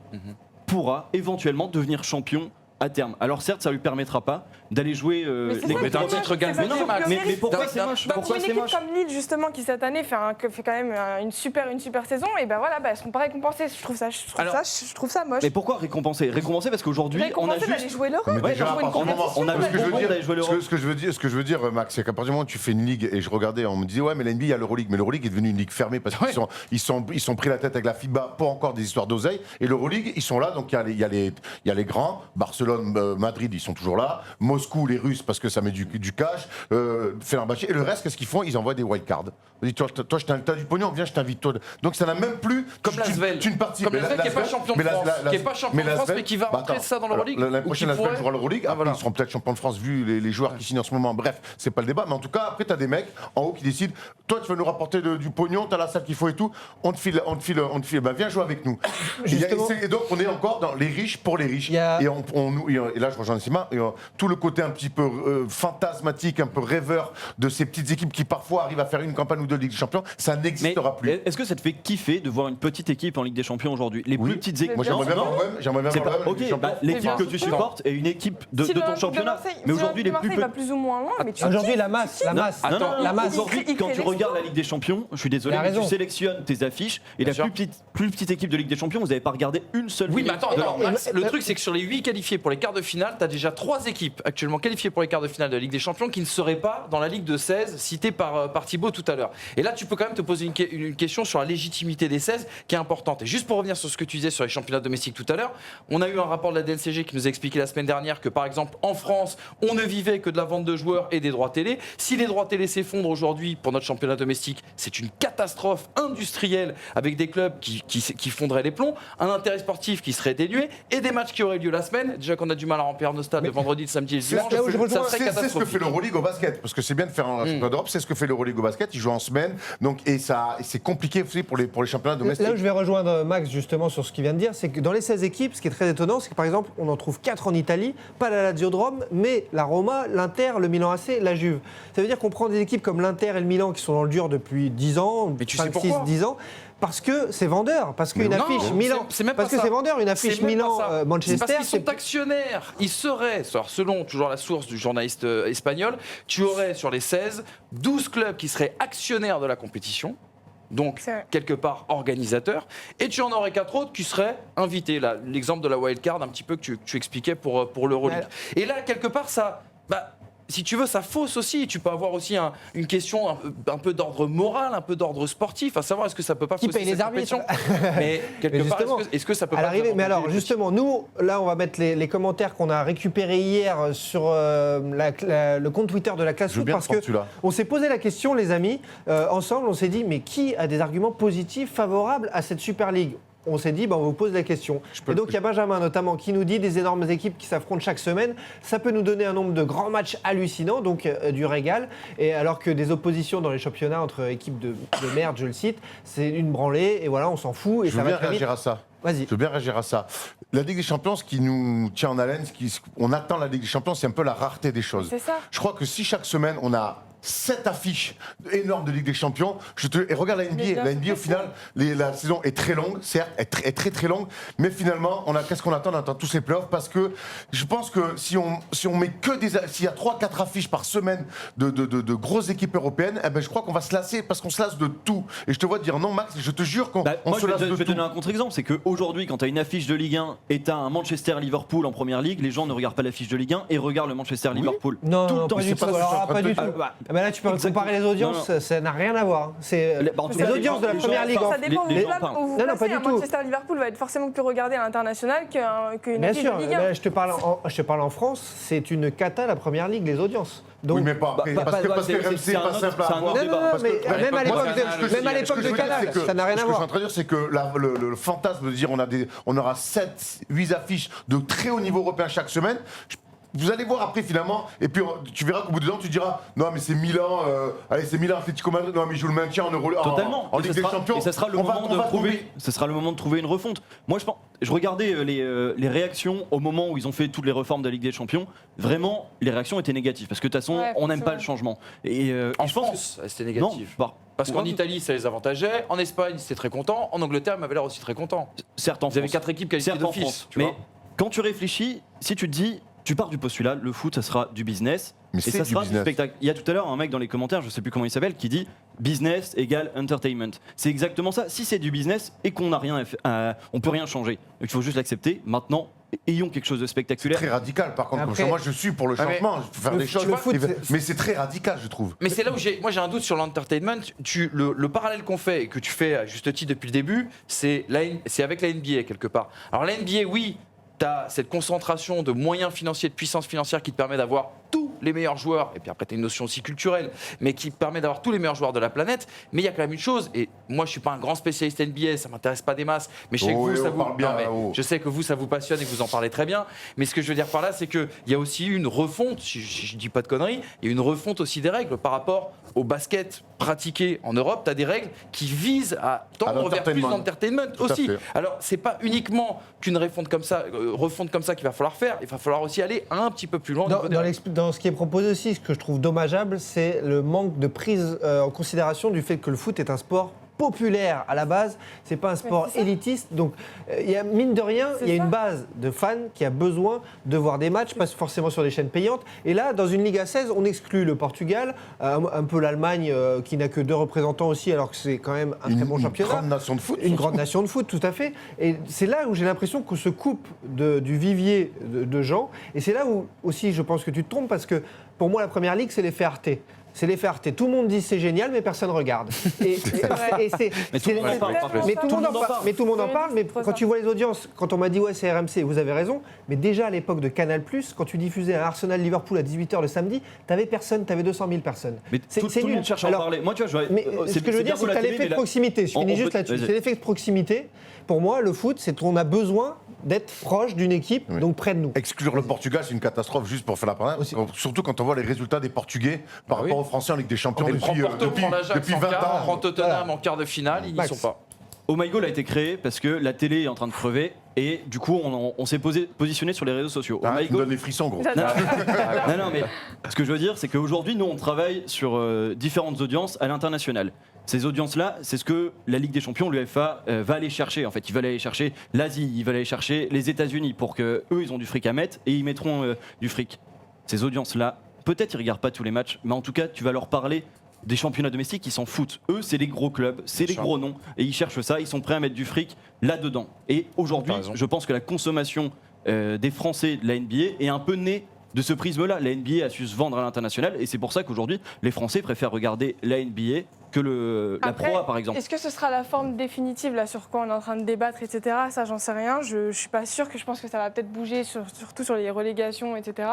pourra éventuellement devenir champion à terme. Alors certes, ça lui permettra pas d'aller jouer
c'est
les
ça,
Mais
c'est
un
moche,
titre
c'est
gagné,
pas
non,
du
Max.
pionnier.
mais pourquoi
D'un-
c'est moche?
Bah,
Pourquoi
pour une
c'est
équipe
moche?
comme Lille, justement, qui cette année fait quand même une super saison, et ben voilà, elles seront pas récompensées. Je trouve ça moche.
Mais pourquoi récompenser? Récompenser parce qu'aujourd'hui, on a
Récompenser d'aller
juste...
jouer l'Europe,
Mais déjà,
jouer une
par contre,
compétition.
on a
ce que je veux
le
dire,
d'aller jouer l'Europe.
ce que je veux dire, Max, c'est qu'à partir du moment où tu fais une ligue, et je regardais, on me disait, ouais, mais la NBA, il y a l'Euroleague. Mais l'Euroleague est devenue une ligue fermée parce qu'ils sont pris la tête avec la FIBA pour encore des histoires d'oseille. Et l'Euroleague, ils sont là, donc il y a les grands. Barcelone, Madrid, ils sont toujours là. Moscou, les Russes, parce que ça met du cash. Fenerbahçe. Et le reste, qu'est-ce qu'ils font? Ils envoient des wildcards. Ils disent, toi, t'as du pognon, viens, je t'invite. Toi. Donc ça n'a même plus.
Comme l'Asvel.
Tu ne participes.
Comme l'Asvel qui n'est pas champion de France. Qui n'est pas champion de France, mais qui va rentrer ça dans l'Euroleague.
L'année
Ou qui
prochaine, l'Asvel
pourrait.
jouera l'Euroleague. Ils seront peut-être champions de France vu les joueurs qui signent en ce moment. Bref, c'est pas le débat. Mais en tout cas, après, tu as des mecs en haut qui décident, toi, tu veux nous rapporter du pognon, tu as la salle qu'il faut et tout, on te file, viens jouer avec nous. Et donc, on est encore dans les riches pour les riches. Et là, je rejoins Nassima, tout le côté un petit peu fantasmatique, un peu rêveur de ces petites équipes qui parfois arrivent à faire une campagne ou deux de Ligue des Champions, ça n'existera plus.
Est-ce que ça te fait kiffer de voir une petite équipe en Ligue des Champions aujourd'hui? Les plus petites équipes.
Moi, j'aimerais bien
C'est
voir
pas...
la Ligue des
Ok,
Champions.
l'équipe que tu supportes est une équipe de ton championnat. Mais aujourd'hui, les plus
Marseille va plus ou moins loin, mais tu
Aujourd'hui, la masse.
la masse.
il
Aujourd'hui,
crée
quand tu
des
regardes la Ligue des Champions, je suis désolé,
Il a
mais tu
raison.
sélectionnes tes affiches et la plus petite équipe de Ligue des Champions, vous n'avez pas regardé une seule.
Oui, mais
minute
attends,
de
non,
leur-
Max, le truc c'est que sur les 8 qualifiés pour les quarts de finale, tu as déjà 3 équipes actuellement qualifiées pour les quarts de finale de la Ligue des Champions qui ne seraient pas dans la Ligue de 16 citée par Thibaut tout à l'heure. Et là, tu peux quand même te poser une question sur la légitimité des 16 qui est importante. Et juste pour revenir sur ce que tu disais sur les championnats domestiques tout à l'heure, on a eu un rapport de la DNCG qui nous a expliqué la semaine dernière que par exemple en France, on ne vivait que de la vente de joueurs et des droits télé. Si les droits télé s'effondrent aujourd'hui pour notre championnat domestique, c'est une catastrophe industrielle avec des clubs qui fonderaient les plombs, un intérêt sportif qui serait dénué et des matchs qui auraient lieu la semaine. Déjà qu'on a du mal à remplir nos stades le vendredi, le samedi et le dimanche, ça serait
C'est ce que
catastrophique.
fait l'Euroleague au basket, parce que c'est bien de faire un championnat d'Europe, c'est ce que fait l'Euroleague au basket, ils jouent en semaine, donc, et c'est compliqué aussi pour les championnats domestiques.
Là où je vais rejoindre Max justement sur ce qu'il vient de dire, c'est que dans les 16 équipes, ce qui est très étonnant, c'est que par exemple, on en trouve 4 en Italie, pas la Lazio de Rome, mais la Roma, l'Inter, le Milan AC, la Juve. Ça veut dire qu'on prend des équipes comme l'Inter et le Milan qui sont dans le dur depuis 10 ans,
Mais tu sais
5, 6,
pourquoi
10 ans. Parce que c'est vendeur, parce qu'une
Mais non,
affiche Milan,
c'est même
parce
pas
que
ça.
c'est vendeur, une affiche
C'est même pas ça. C'est
Milan-Manchester.
parce qu'ils sont actionnaires. Ils seraient, alors selon toujours la source du journaliste espagnol, tu aurais sur les 16, 12 clubs qui seraient actionnaires de la compétition. Donc,
C'est vrai.
quelque part, organisateurs. Et tu en aurais 4 autres qui seraient invités. Là, l'exemple de la wildcard, un petit peu que tu expliquais pour l'Euroleague. Et là, quelque part, ça... si tu veux, ça fausse aussi. Tu peux avoir aussi une question un peu d'ordre moral, un peu d'ordre sportif, à savoir est-ce que ça peut pas
Qui
fausser
paye les
cette
arbitres
compétition. Mais quelque
Mais
part,
justement,
est-ce que ça peut
à
pas
l'arrivée. Mais alors,
désavantager
justement, nous, là, on va mettre les commentaires qu'on a récupérés hier sur le compte Twitter de la classe
Je veux
foot,
bien
parce
te prendre celui-là.
qu'on s'est posé la question, les amis, ensemble, on s'est dit, mais qui a des arguments positifs, favorables à cette Super League ? On s'est dit, on vous pose la question. Et donc, il y a Benjamin notamment qui nous dit des énormes équipes qui s'affrontent chaque semaine. Ça peut nous donner un nombre de grands matchs hallucinants, donc du régal. Et alors que des oppositions dans les championnats entre équipes de merde, je le cite, c'est une branlée. Et voilà, on s'en fout. Et
Je
ça
veux
va
bien
très vite.
réagir à ça.
Vas-y.
Je veux bien réagir à ça. La Ligue des Champions, ce qui nous tient en haleine, on attend la Ligue des Champions, c'est un peu la rareté des choses.
C'est ça.
Je crois que si chaque semaine, on a 7 affiches énormes de Ligue des Champions, et regarde la NBA. La NBA, au final, la saison est très longue, certes, est très très longue, mais finalement, qu'est-ce qu'on attend? On attend tous ces playoffs parce que je pense que si on met s'il y a 3-4 affiches par semaine de grosses équipes européennes, eh ben, je crois qu'on va se lasser parce qu'on se lasse de tout. Et je te vois dire non, Max, je te jure qu'on se lasse de tout.
Je vais te donner un contre-exemple, c'est qu'aujourd'hui, quand tu as une affiche de Ligue 1 et tu as un Manchester-Liverpool en première ligue, les gens ne regardent pas l'affiche de Ligue 1 et regardent le Manchester-Liverpool.
Non,
tout le temps.
pas du tout. Alors, pas du tout. Ben là, tu peux comparer les audiences, ça n'a rien à voir. C'est les audiences de la première ligue.
Ça dépend où vous
Non, pas
placez.
du tout.
Manchester-Liverpool va être forcément plus regardé à l'international qu'une
Bien
équipe
sûr,
de Ligue 1.
je te parle en France, c'est une cata la première ligue, les audiences. Donc,
oui, mais pas parce que RMC c'est pas simple à avoir.
Non, mais même à l'époque de Canal, ça n'a rien à voir.
Ce que je suis en train de dire, c'est que le fantasme de dire on aura 7-8 affiches de très haut niveau européen chaque semaine. Vous allez voir après finalement, et puis tu verras qu'au bout de 2 ans, tu diras non mais c'est Milan, c'est Milan, Atletico Madrid, non mais ils jouent le maintien en Euro,
totalement.
en Ligue des Champions.
Et ça sera le moment de trouver une refonte. Moi je regardais les réactions au moment où ils ont fait toutes les réformes de la Ligue des Champions. Vraiment, les réactions étaient négatives parce que de toute façon, on n'aime pas le changement. Et
en France, c'était négatif.
Non,
parce qu'en Italie, ça les avantageait. En Espagne, c'était très content. En Angleterre, ils m'avaient l'air aussi très content.
Certes,
vous avez 4 équipes qualifiées d'office.
Mais quand tu réfléchis, si tu te dis, tu pars du postulat, le foot, ça sera du business.
Mais
et ça sera du spectacle. Il y a tout à l'heure un mec dans les commentaires, je sais plus comment il s'appelle, qui dit business égale entertainment. C'est exactement ça. Si c'est du business et qu'on n'a rien, on peut rien changer. Il faut juste l'accepter. Maintenant, ayons quelque chose de spectaculaire.
C'est très radical, par contre. Après, moi, je suis pour le changement, je peux faire des choses. Mais c'est très radical, je trouve.
Mais c'est là où j'ai un doute sur l'entertainment. Le parallèle qu'on fait et que tu fais à juste titre depuis le début, c'est avec la NBA quelque part. Alors la NBA, oui. Tu as cette concentration de moyens financiers, de puissance financière qui te permet d'avoir tous les meilleurs joueurs, et puis après tu as une notion aussi culturelle, mais qui permet d'avoir tous les meilleurs joueurs de la planète. Mais il y a quand même une chose, et moi je ne suis pas un grand spécialiste NBA, ça ne m'intéresse pas des masses, mais je sais que vous, ça vous... je sais que vous, ça vous passionne et que vous en parlez très bien. Mais ce que je veux dire par là, c'est qu'il y a aussi une refonte, si je ne dis pas de conneries, il y a une refonte aussi des règles par rapport au basket pratiqué en Europe. Tu as des règles qui visent à tendre vers plus d'entertainment aussi. Alors, ce n'est pas uniquement qu'une refonte comme ça qu'il va falloir faire, il va falloir aussi aller un petit peu plus loin.
Dans ce qui est proposé aussi, ce que je trouve dommageable, c'est le manque de prise en considération du fait que le foot est un sport populaire à la base, c'est pas un sport élitiste, donc il y a mine de rien, il y a une base de fans qui a besoin de voir des matchs, pas forcément sur des chaînes payantes. Et là, dans une Ligue à 16, on exclut le Portugal, un peu l'Allemagne qui n'a que 2 représentants aussi, alors que c'est quand même un très bon championnat.
Une grande nation de foot.
Une grande nation de foot, tout à fait. Et c'est là où j'ai l'impression qu'on se coupe du vivier de gens. Et c'est là où aussi je pense que tu te trompes, parce que pour moi, la première ligue, c'est l'effet Arte. C'est l'effet Arte. Tout le monde dit c'est génial, mais personne ne regarde. Mais tout le monde en parle. Mais quand tu vois les audiences, quand on m'a dit ouais c'est RMC, vous avez raison. Mais déjà à l'époque de Canal+, quand tu diffusais un Arsenal-Liverpool à 18h le samedi, t'avais personne, t'avais 200 000 personnes.
Mais tout le monde cherche à en parler. Moi, tu vois,
ce que je veux dire, c'est que t'as l'effet de proximité. Je finis juste là-dessus. C'est l'effet de proximité. Pour moi, le foot, c'est qu'on a besoin d'être proche d'une équipe, donc près de nous.
Exclure le Portugal, c'est une catastrophe, juste pour faire la première. Surtout quand on voit les résultats des Portugais par rapport aux Français en Ligue des Champions depuis 20 ans.
Prend Tottenham en quart de finale, ils n'y sont pas.
Oh My Goal a été créé parce que la télé est en train de crever et du coup on s'est positionné sur les réseaux sociaux.
Tu me donnes les frissons, gros.
Non, mais ce que je veux dire, c'est qu'aujourd'hui, nous on travaille sur différentes audiences à l'international. Ces audiences-là, c'est ce que la Ligue des Champions, l'UEFA, va aller chercher. En fait, ils veulent aller chercher l'Asie, ils veulent aller chercher les États-Unis pour que eux, ils ont du fric à mettre et ils mettront du fric. Ces audiences-là, peut-être ils regardent pas tous les matchs, mais en tout cas, tu vas leur parler des championnats domestiques, ils s'en foutent. Eux, c'est les gros clubs, c'est les gros noms, et ils cherchent ça, ils sont prêts à mettre du fric là-dedans. Et aujourd'hui, je pense que la consommation des Français de la NBA est un peu née de ce prisme-là. La NBA a su se vendre à l'international, et c'est pour ça qu'aujourd'hui, les Français préfèrent regarder la NBA que la Pro A, par exemple.
Est-ce que ce sera la forme définitive là, sur quoi on est en train de débattre, etc. Ça, j'en sais rien. Je ne suis pas sûre. Je pense que ça va peut-être bouger, surtout sur les relégations, etc.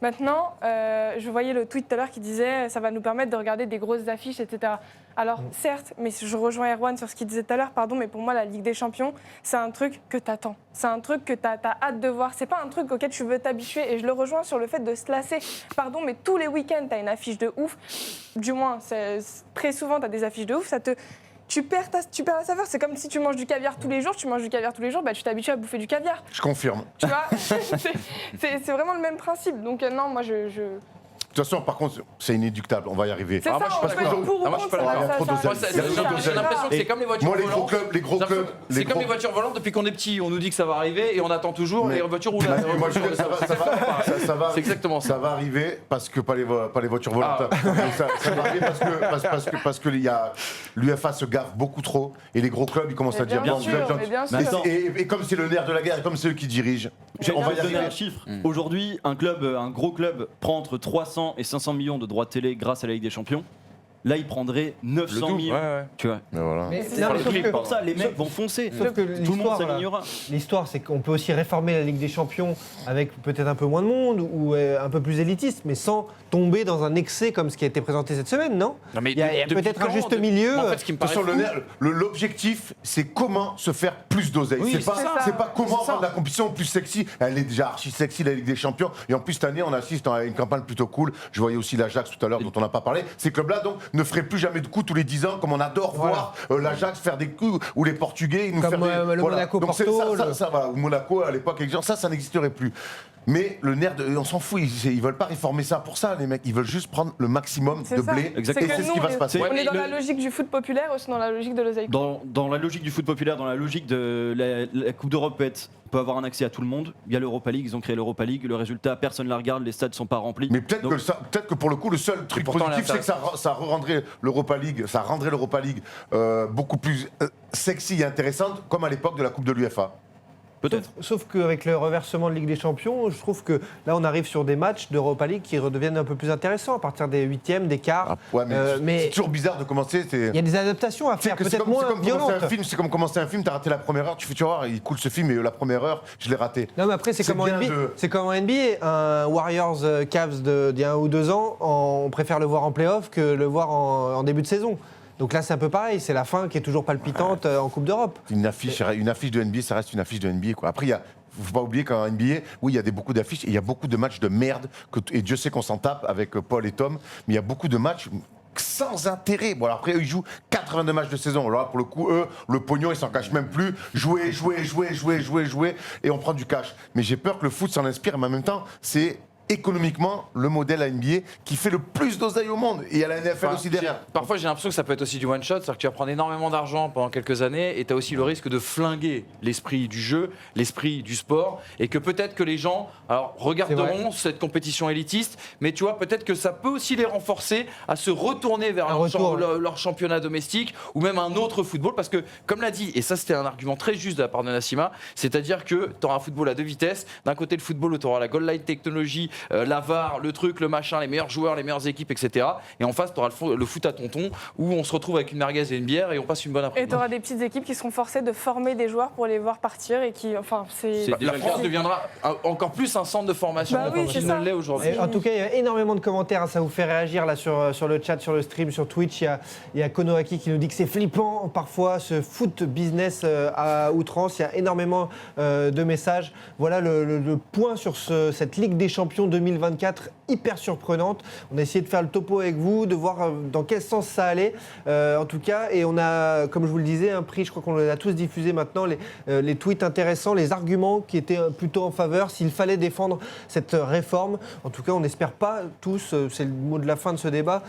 Maintenant, je voyais le tweet tout à l'heure qui disait ça va nous permettre de regarder des grosses affiches, etc. Alors, certes, mais je rejoins Erwan sur ce qu'il disait tout à l'heure, mais pour moi, la Ligue des Champions, c'est un truc que tu attends. C'est un truc que tu as hâte de voir. C'est pas un truc auquel tu veux t'habituer. Et je le rejoins sur le fait de se lasser. Mais tous les week-ends, tu as une affiche de ouf. Du moins, très souvent, tu as des affiches de ouf. tu perds la saveur. C'est comme si tu manges du caviar tous les jours, tu t'habitues à bouffer du caviar.
Je confirme.
Tu vois, c'est vraiment le même principe. Donc non, moi je...
De toute façon, par contre, c'est inéductable, on va y arriver.
C'est ça, on peut être pour ou
moi, je suis
contre,
pas d'accord.
ça-
J'ai l'impression que c'est comme les voitures
Moi,
volantes.
les gros clubs.
C'est comme les voitures volantes, depuis qu'on est petit, on nous dit que ça va arriver et on attend toujours
Mais-
les voitures roulent.
Moi, je veux dire, ça va.
C'est exactement ça.
Ça va arriver parce que pas les voitures volantes. Ça va arriver parce que l'UEFA se gaffe beaucoup trop et les gros clubs ils commencent à dire
Bien
bon,
sûr,
vous avez besoin
mais bien
de-
sûr.
et comme c'est le nerf de la guerre et comme c'est eux qui dirigent, on va y
donner
arriver.
un chiffre. Aujourd'hui, un gros club prend entre 300 et 500 millions de droits de télé grâce à la Ligue des Champions. Là, il prendrait 900 millions.
Ouais.
Tu vois.
Mais voilà.
Mais
C'est
non,
ça,
mais
le
sauf
truc.
que-
Pour ça, les mecs vont foncer.
Sauf que
Tout le monde
l'histoire, là,
s'alignera.
l'histoire, c'est qu'on peut aussi réformer la Ligue des Champions avec peut-être un peu moins de monde ou un peu plus élitiste, mais sans tomber dans un excès comme ce qui a été présenté cette semaine, non?
Non, mais
Il y a
depuis
peut-être un
quand,
juste
depuis-
milieu.
En fait, ce qui me
De toute
paraît
façon,
fou,
l'objectif, c'est comment se faire plus d'oseille.
Oui,
c'est pas,
c'est ça.
c'est pas comment
C'est ça.
rendre la compétition plus sexy. Elle est déjà archi sexy, la Ligue des Champions. Et en plus, cette année, on assiste à une campagne plutôt cool. Je voyais aussi l'Ajax tout à l'heure, dont on n'a pas parlé. Ces clubs-là, donc, ne feraient plus jamais de coups tous les 10 ans, comme on adore voir l'Ajax faire des coups, ou les Portugais nous
Comme,
faire des.
le Monaco
Donc, c'est
Porto,
ça, voilà, ou Monaco à l'époque, avec genre, ça n'existerait plus. Mais le nerf, on s'en fout, ils veulent pas réformer ça pour ça, les mecs. Ils veulent juste prendre le maximum
C'est
de
ça.
blé.
Exactement.
Et c'est ce qui va se passer.
On est dans
Le-
la logique du foot populaire aussi dans la logique de l'oseille.
Dans la logique du foot populaire, dans la logique de la Coupe d'Europe peut avoir un accès à tout le monde. Il y a l'Europa League, ils ont créé l'Europa League. Le résultat, personne ne la regarde, les stades sont pas remplis.
Mais peut-être
Donc-
que pour le coup, le seul truc
pourtant,
positif,
elle est
c'est que ça rendrait l'Europa League beaucoup plus sexy et intéressante, comme à l'époque de la Coupe de l'UEFA.
Peut-être.
Sauf qu'avec le reversement de Ligue des Champions, je trouve que là, on arrive sur des matchs d'Europa League qui redeviennent un peu plus intéressants à partir des huitièmes, des quarts.
Ouais, mais
mais
c'est toujours bizarre de commencer.
il y a des adaptations à faire, peut-être moins violentes.
C'est comme commencer un film, t'as raté la première heure, tu fais, tu vas voir, il coule ce film et la première heure, je l'ai raté.
Non, mais après, c'est comme en
bien
NBA.
de-
C'est comme en NBA. Un Warriors Cavs d'il y a 1 ou 2 ans, on préfère le voir en playoff que le voir en début de saison. Donc là, c'est un peu pareil. C'est la fin qui est toujours palpitante en Coupe d'Europe.
Une affiche de NBA, ça reste une affiche de NBA, quoi. Après, il faut pas oublier qu'en NBA, oui, il y a beaucoup d'affiches et il y a beaucoup de matchs de merde. Et Dieu sait qu'on s'en tape avec Paul et Tom, mais il y a beaucoup de matchs sans intérêt. Bon, alors après, eux, ils jouent 82 matchs de saison. Alors là, pour le coup, eux, le pognon, ils s'en cachent même plus. Jouer, et on prend du cash. Mais j'ai peur que le foot s'en inspire, mais en même temps, c'est économiquement le modèle à NBA qui fait le plus d'oseille au monde. Et il y a la NFL aussi derrière.
Parfois, j'ai l'impression que ça peut être aussi du one shot, c'est-à-dire que tu vas prendre énormément d'argent pendant quelques années et tu as aussi le risque de flinguer l'esprit du jeu, l'esprit du sport, et que peut-être que les gens regarderont cette compétition élitiste, mais tu vois, peut-être que ça peut aussi les renforcer à se retourner vers leur championnat domestique ou même un autre football, parce que, comme l'a dit, et ça c'était un argument très juste de la part de Nassima, c'est-à-dire que tu auras un football à deux vitesses. D'un côté, le football où tu auras la goal line technologie, la VAR, le truc, le machin, les meilleurs joueurs, les meilleures équipes, etc. Et en face, tu auras le foot à tonton où on se retrouve avec une merguez et une bière et on passe une bonne
Et
après-midi.
tu auras des petites équipes qui seront forcées de former des joueurs pour les voir partir et qui, enfin, c'est.
La France deviendra encore plus un centre de formation
Bah oui,
qu'il
c'est
ne
ça.
l'est aujourd'hui.
En tout cas, il y a énormément de commentaires. Ça vous fait réagir là sur le chat, sur le stream, sur Twitch. Il y a Konoaki qui nous dit que c'est flippant parfois ce foot business à outrance. Il y a énormément de messages. Voilà le point sur cette Ligue des Champions 2024 hyper surprenante. On a essayé de faire le topo avec vous, de voir dans quel sens ça allait. En tout cas, et on a, comme je vous le disais, un prix. Je crois qu'on les a tous diffusés maintenant. Les tweets intéressants, les arguments qui étaient plutôt en faveur. S'il fallait défendre cette réforme. En tout cas, on n'espère pas tous, c'est le mot de la fin de ce débat,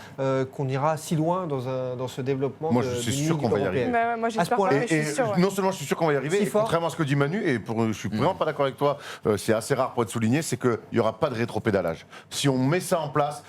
qu'on ira si loin dans ce développement.
Moi, je suis sûr qu'on va y arriver.
Bah ouais, moi, j'espère
point-là.
pas, mais je suis sûre. Ouais.
Non seulement je suis sûr qu'on va y arriver,
Si
et
fort.
contrairement à ce que dit Manu, et je suis vraiment pas d'accord avec toi, c'est assez rare pour être souligné, c'est qu'il n'y aura pas de rétropédalage. Si on met ça en place,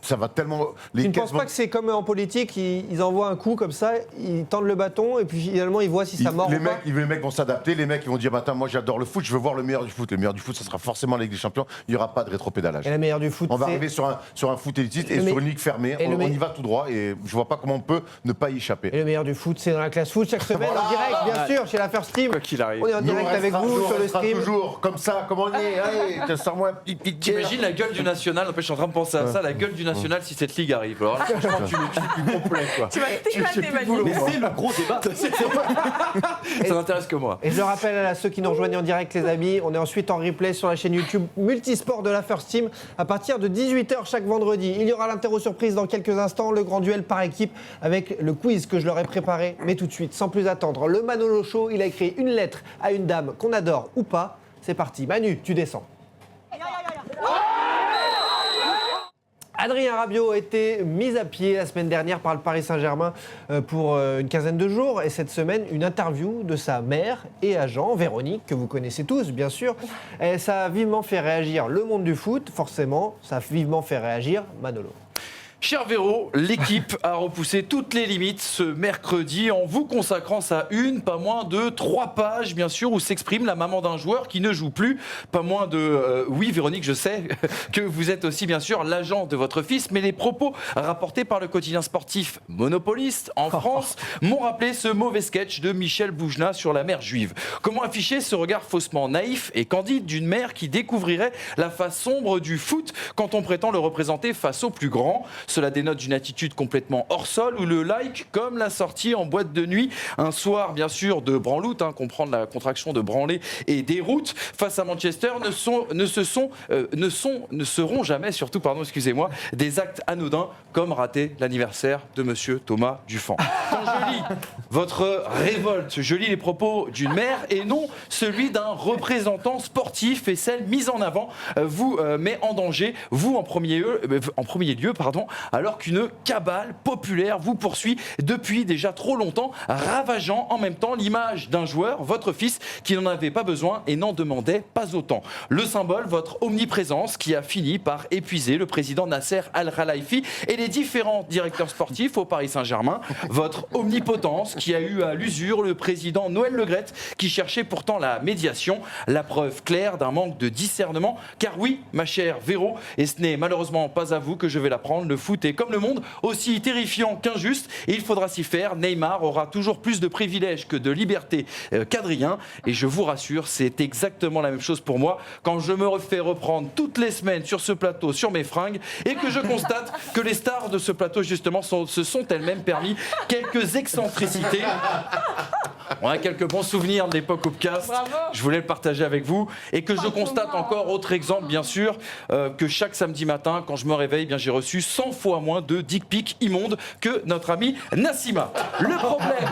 ça va tellement.
Tu ne penses pas que c'est comme en politique, ils envoient un coup comme ça, ils tendent le bâton et puis finalement ils voient si ça mord ou pas.
Les mecs vont s'adapter, les mecs ils vont dire attends, moi j'adore le foot, je veux voir le meilleur du foot. Le meilleur du foot, ça sera forcément la Ligue des Champions, il n'y aura pas de rétropédalage.
Et la meilleure du foot,
On va
c'est-
arriver sur un foot élitiste et
Le
sur
me-
une ligue fermée.
et le
On
me-
y va tout droit et je vois pas comment on peut ne pas y échapper.
Et le meilleur du foot, c'est dans la classe foot chaque semaine en direct, bien sûr, chez la First Team.
Quoi qu'il arrive.
On est en direct avec vous sur le stream.
Toujours comme ça, comme on est. Allez, sors-moi un petit pitch.
T'imagines la gueule du national, en fait, je suis en train de penser à ça, la gueule du national si cette ligue arrive. Alors là, franchement, tu le plus complet, quoi.
Tu vas t'éclater, Manu.
Mais c'est le gros débat.
Ça n'intéresse que moi.
Et je le rappelle à ceux qui nous rejoignent en direct, les amis, on est ensuite en replay sur la chaîne YouTube Multisport de la First Team à partir de 18h chaque vendredi. Il y aura l'interro surprise dans quelques instants, le grand duel par équipe avec le quiz que je leur ai préparé. Mais tout de suite, sans plus attendre, le Manolo Show, il a écrit une lettre à une dame qu'on adore ou pas. C'est parti. Manu, tu descends. Adrien Rabiot a été mis à pied la semaine dernière par le Paris Saint-Germain pour une quinzaine de jours. Et cette semaine, une interview de sa mère et agent, Véronique, que vous connaissez tous, bien sûr. Et ça a vivement fait réagir le monde du foot, forcément. Ça a vivement fait réagir Manolo.
Cher Véro, l'équipe a repoussé toutes les limites ce mercredi en vous consacrant sa une, pas moins de 3 pages, bien sûr, où s'exprime la maman d'un joueur qui ne joue plus. Pas moins de... oui, Véronique, je sais que vous êtes aussi, bien sûr, l'agent de votre fils, mais les propos rapportés par le quotidien sportif monopoliste en France m'ont rappelé ce mauvais sketch de Michel Boujna sur la mère juive. Comment afficher ce regard faussement naïf et candide d'une mère qui découvrirait la face sombre du foot quand on prétend le représenter face aux plus grands? Cela dénote d'une attitude complètement hors sol où le like, comme la sortie en boîte de nuit, un soir bien sûr de branloute, comprendre la contraction de branler et déroute, face à Manchester ne seront jamais, surtout, excusez-moi, des actes anodins comme rater l'anniversaire de monsieur Thomas Dufan. Quand je lis votre révolte, je lis les propos d'une mère et non celui d'un représentant sportif et celle mise en avant vous met en danger, vous en premier lieu, alors qu'une cabale populaire vous poursuit depuis déjà trop longtemps, ravageant en même temps l'image d'un joueur, votre fils, qui n'en avait pas besoin et n'en demandait pas autant. Le symbole, votre omniprésence, qui a fini par épuiser le président Nasser Al-Khelaifi et les différents directeurs sportifs au Paris Saint-Germain. Votre omnipotence, qui a eu à l'usure le président Noël Le Graët, qui cherchait pourtant la médiation, la preuve claire d'un manque de discernement. Car oui, ma chère Véro, et ce n'est malheureusement pas à vous que je vais l'apprendre, le foot est comme le monde, aussi terrifiant qu'injuste, et il faudra s'y faire. Neymar aura toujours plus de privilèges que de liberté qu'Adrien, et je vous rassure, c'est exactement la même chose pour moi quand je me refais reprendre toutes les semaines sur ce plateau, sur mes fringues, et que je constate que les stars de ce plateau, justement, se sont elles-mêmes permis quelques excentricités. On a quelques bons souvenirs de l'époque Upcast. Je voulais le partager avec vous. Et que je constate encore, autre exemple, bien sûr, que chaque samedi matin, quand je me réveille, j'ai reçu 100 fois moins de dick pics immondes que notre amie Nassima. Le problème...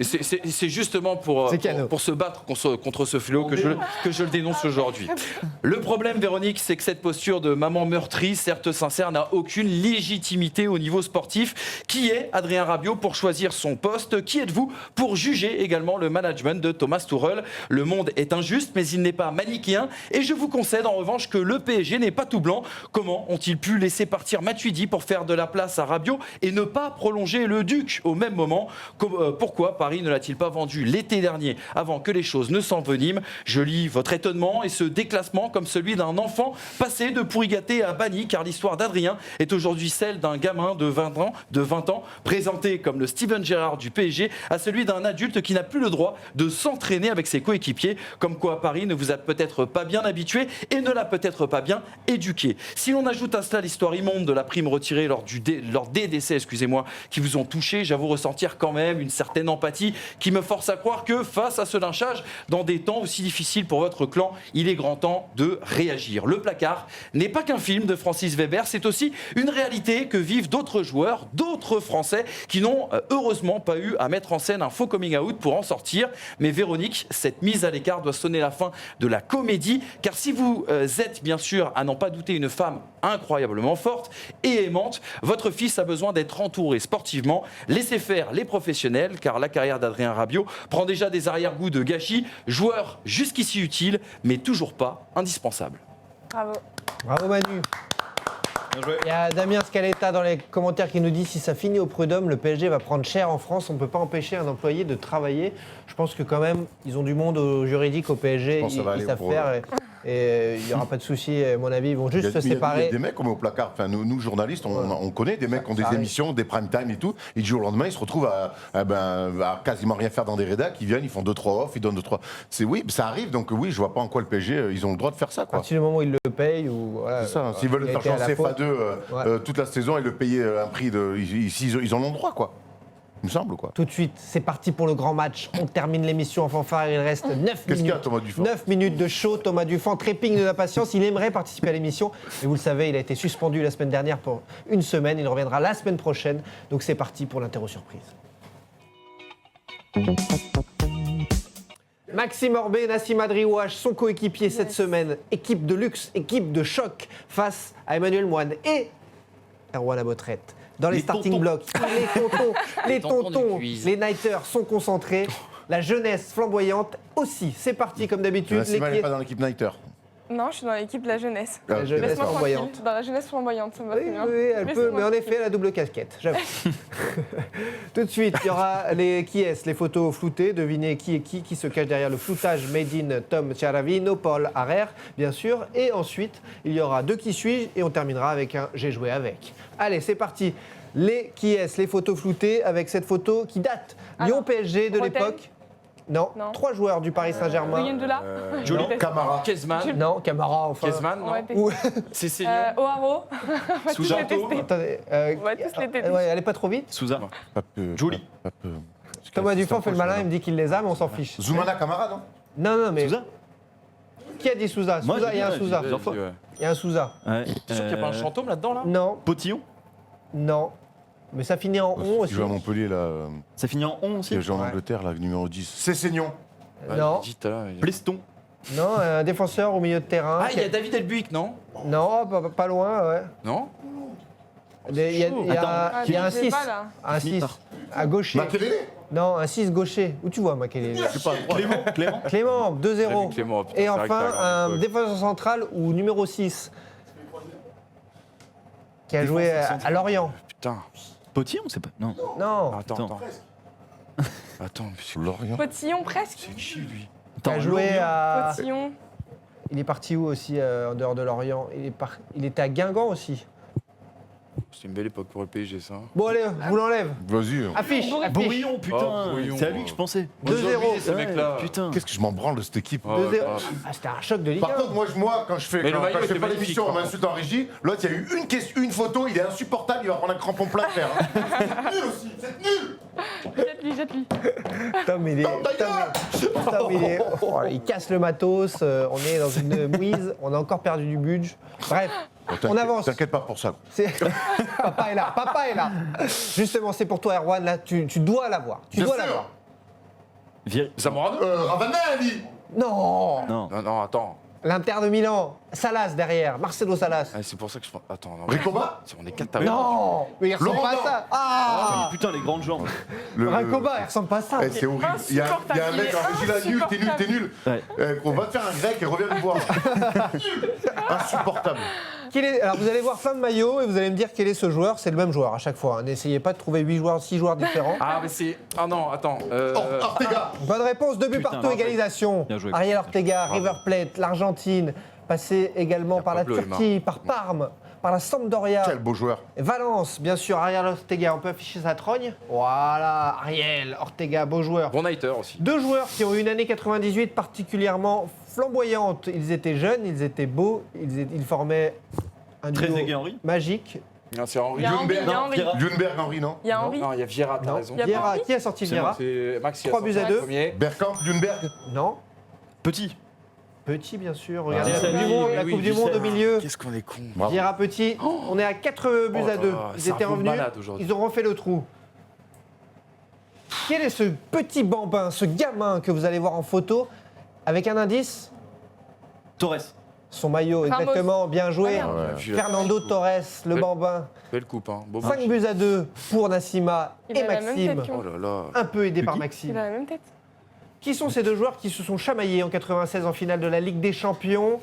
C'est justement pour se battre contre ce fléau que je le dénonce aujourd'hui. Le problème, Véronique, c'est que cette posture de maman meurtrie, certes sincère, n'a aucune légitimité au niveau sportif. Qui est Adrien Rabiot pour choisir son poste? Qui êtes-vous pour juger également le management de Thomas Tuchel? Le monde est injuste, mais il n'est pas manichéen. Et je vous concède en revanche que le PSG n'est pas tout blanc. Comment ont-ils pu laisser partir Matuidi pour faire de la place à Rabiot et ne pas prolonger le Duc au même moment? Pourquoi Paris ne l'a-t-il pas vendu l'été dernier avant que les choses ne s'enveniment? Je lis votre étonnement et ce déclassement comme celui d'un enfant passé de pourri gâté à banni, car l'histoire d'Adrien est aujourd'hui celle d'un gamin de 20 ans, présenté comme le Steven Gerrard du PSG, à celui d'un adulte qui n'a plus le droit de s'entraîner avec ses coéquipiers, comme quoi Paris ne vous a peut-être pas bien habitué et ne l'a peut-être pas bien éduqué. Si l'on ajoute à cela l'histoire immonde de la prime retirée lors des décès, qui vous ont touché, j'avoue ressentir quand même une certaine empathie qui me force à croire que face à ce lynchage, dans des temps aussi difficiles pour votre clan, il est grand temps de réagir. Le placard n'est pas qu'un film de Francis Weber, c'est aussi une réalité que vivent d'autres joueurs, d'autres Français qui n'ont heureusement pas eu à mettre en scène un faux coming out pour en sortir. Mais Véronique, cette mise à l'écart doit sonner la fin de la comédie, car si vous êtes bien sûr, à n'en pas douter, une femme incroyablement forte et aimante, votre fils a besoin d'être entouré sportivement. Laissez faire les professionnels, car la carrière d'Adrien Rabiot prend déjà des arrière-goûts de gâchis, joueur jusqu'ici utile, mais toujours pas indispensable.
Bravo.
Bravo Manu. Il y a Damien Scaletta dans les commentaires qui nous dit si ça finit au prud'homme, le PSG va prendre cher en France, on ne peut pas empêcher un employé de travailler. Je pense que quand même, ils ont du monde au juridique au PSG, ils savent faire. Et il n'y aura pas de souci, à mon avis, ils vont juste se
Il y a
séparer.
des mecs, on met au placard. Enfin, nous journalistes, on connaît des mecs qui ont des émissions, des prime time et tout. Et du jour au lendemain, ils se retrouvent à quasiment rien faire dans des rédacs. Ils viennent, ils font 2-3 off, ils donnent 2-3. Oui, ça arrive. Donc oui, je vois pas en quoi le PSG, ils ont le droit de faire ça.
À
Quoi.
partir du moment où ils le payent ou voilà,
C'est ça. S'ils veulent
il a
le faire
été à la
chancer
faute.
FA2 toute la saison et le payer un prix de, ils en ont le droit, quoi. Il me semble, quoi.
Tout de suite, c'est parti pour le grand match. On termine l'émission en fanfare. Il reste 9
Qu'est-ce qu'il y
minutes.
a, Thomas Dufort
9 minutes de show. Thomas Dufort trépigne de la patience. Il aimerait participer à l'émission. Mais vous le savez, il a été suspendu la semaine dernière pour une semaine. Il reviendra la semaine prochaine. Donc c'est parti pour l'interro surprise. Maxime Orbet, Nassim Adriouache, son coéquipier cette semaine. Équipe de luxe, équipe de choc face à Emmanuel Moine et Erwan Abotrette. Dans les starting blocks, les tontons, les nighters sont concentrés. La jeunesse flamboyante aussi. C'est parti comme d'habitude.
Nassim n'est pas dans l'équipe Nighter.
Non, je suis dans l'équipe de la jeunesse.
La jeunesse
Laisse-moi
flamboyante.
tranquille, dans la jeunesse flamboyante, ça me va très
Oui,
bien.
oui, elle peut,
Laissez-moi
mais en effet,
tranquille.
elle a double casquette, j'avoue. Tout de suite, il y aura les photos floutées. Devinez qui est qui se cache derrière le floutage made in Tom Ciaravino, Paul Harrer, bien sûr. Et ensuite, il y aura deux qui suis-je et on terminera avec un j'ai joué avec. Allez, c'est parti. Les photos floutées avec cette photo qui date. Lyon-PSG de
Roten.
l'époque. Non.
Non.
3 joueurs du Paris Saint-Germain.
Guendouzi.
Joli.
Non.
Camara.
Kezman.
Non, Camara, enfin.
Kezman,
On va
non.
tester.
Ou-
C'est
O'Haro. On va tous les
Sous-Janto.
tester.
Attendez.
On va tous les tester.
Ouais, allez pas trop vite.
Souza.
Julie.
Thomas Dufort fait le malin, il me dit qu'il les a, mais on s'en fiche.
Zoumana Camara, non
Non, mais.
Souza.
Qui a dit Souza
Moi,
Souza,
j'ai
il y a un
dit,
Souza.
plusieurs fois.
Il y a un Souza.
Ouais.
T'es sûr qu'il n'y a pas un chantôme là-dedans, là
Non,
Potillon.
non. Mais ça finit en on
Il
aussi.
joue à Montpellier, là.
Ça finit en 11
Il
aussi.
joue en
Ouais.
Angleterre, là, numéro 10. C'est Seignon.
Non,
Dit tout à l'heure, il-
Pleston.
non, un défenseur au milieu de terrain.
Ah, il y a David Elbuic, non
Non, pas loin, ouais.
Non
Il y a, il y a- il y a
Ah,
un
je sais
6.
pas, là.
Un 6.
Smith.
À gaucher.
Makelele.
Non, un 6 gaucher. Où tu vois Makelele
Je sais pas,
Clément.
Clément, 2-0.
Clément, putain,
Et
c'est vrai que
enfin,
t'as un
un
grande
défenseur central ou numéro 6. Qui a joué à Lorient.
Putain.
Potillon, c'est pas. Non.
Non,
Attends. Attends, monsieur.
Lorient.
Potillon, presque.
C'est qui, lui
qui a joué
Lorient.
à.
Potillon.
Il est parti où aussi en dehors de Lorient Il était à Guingamp aussi.
C'est une belle époque pour le PSG, ça.
Bon allez, je vous l'enlève.
Vas-y.
Affiche, affiche.
Bourillon, putain.
Oh, Bourillon.
C'est à lui que je pensais.
2-0.
Ce mec-là.
Putain.
Qu'est-ce que je m'en branle de cette équipe.
Oh,
2-0.
grave.
Ah, c'était un choc de Ligue
Par
1.
contre, moi, quand je fais,
Mais le maillot
quand je fais
était
pas
magnifique,
l'émission, on
par
m'insulte en régie. L'autre, il y a eu une photo, il est insupportable, il va prendre un crampon plat de fer. Hein. C'est nul aussi, c'est nul.
Jette-lui.
Tom, il est. Tom, il est. Oh, il casse le matos. On est dans une mouise. On a encore perdu du budget. Bref, on avance.
T'inquiète pas pour ça.
C'est- Papa est là. Papa est là. Justement, c'est pour toi, Erwan. Là, tu dois l'avoir. Tu
Bien
dois
sûr.
l'avoir.
Zamorano
Ravanelli.
Non.
Non.
Non, attends.
L'Inter de Milan. Salas derrière. Marcelo Salas.
Ah, c'est pour ça que je pense. Attends, non.
Recoba.
On est 4
Non. Mais il ressemble
Laurent
pas à
Blanc.
ça. Ah.
Putain, les grandes jambes.
Rakoba, il ressemble pas à ça.
Eh, c'est horrible. Il y a un mec en régie là, nul, t'es nul.
Ouais.
On va te faire un grec et reviens nous voir. Nul. Insupportable.
Alors vous allez voir plein de maillots et vous allez me dire quel est ce joueur. C'est le même joueur à chaque fois. hein. N'essayez pas de trouver 6 joueurs différents.
Ah, mais c'est. Ah non, attends.
Ortega.
Bonne réponse, 2 buts
Putain,
partout,
bravo.
égalisation.
Bien joué.
Ariel Ortega, River Plate, l'Argentine, passé également par la
Pablo
Turquie, par Parme, par la Sampdoria,
Quel beau joueur.
Valence, bien sûr, Ariel Ortega. On peut afficher sa trogne. Voilà, Ariel Ortega, beau joueur.
Bon nighter aussi.
2 joueurs qui ont eu une année 98 particulièrement flamboyante. Ils étaient jeunes, ils étaient beaux, ils formaient un
Trezeguet
duo
Henry.
magique.
Non, c'est Henri.
Il y a Henri. Il y a Henri.
Ljungberg, Henry, non.
Il y a Henri.
Non, il y a Vieira, t'as
Non.
raison.
Il y a
Vieira,
Henry.
qui a sorti
C'est
Vieira
C'est Max qui a
3 buts à
sorti
2.
le premier.
Bergkamp, Ljungberg.
Non.
Petit.
Petit, bien sûr. Regardez
Ah,
la Coupe du
oui,
Monde,
oui,
la
oui,
Coupe du
je
Monde
sais.
au milieu.
Qu'est-ce qu'on est con.
Bravo.
Vieira Petit, on est à 4 buts
Oh
à 2.
là là,
Ils
c'est un
étaient
groupe
revenus,
malade aujourd'hui.
ils ont refait le trou. Quel est ce petit bambin, ce gamin que vous allez voir en photo avec un indice
Torres.
Son maillot,
Ramos.
exactement, bien joué.
Ah,
merde.
Ouais.
Fernando Torres, le
Ouais.
bambin.
Belle coupe, hein. Beau
5
match.
buts à 2 pour Nassima
Il
et
a la même
Maxime.
tête que
Oh là là.
Un peu aidé par
qui
Il
Maxime.
a la même tête.
Qui sont ces deux joueurs qui se sont chamaillés en 96 en finale de la Ligue des Champions?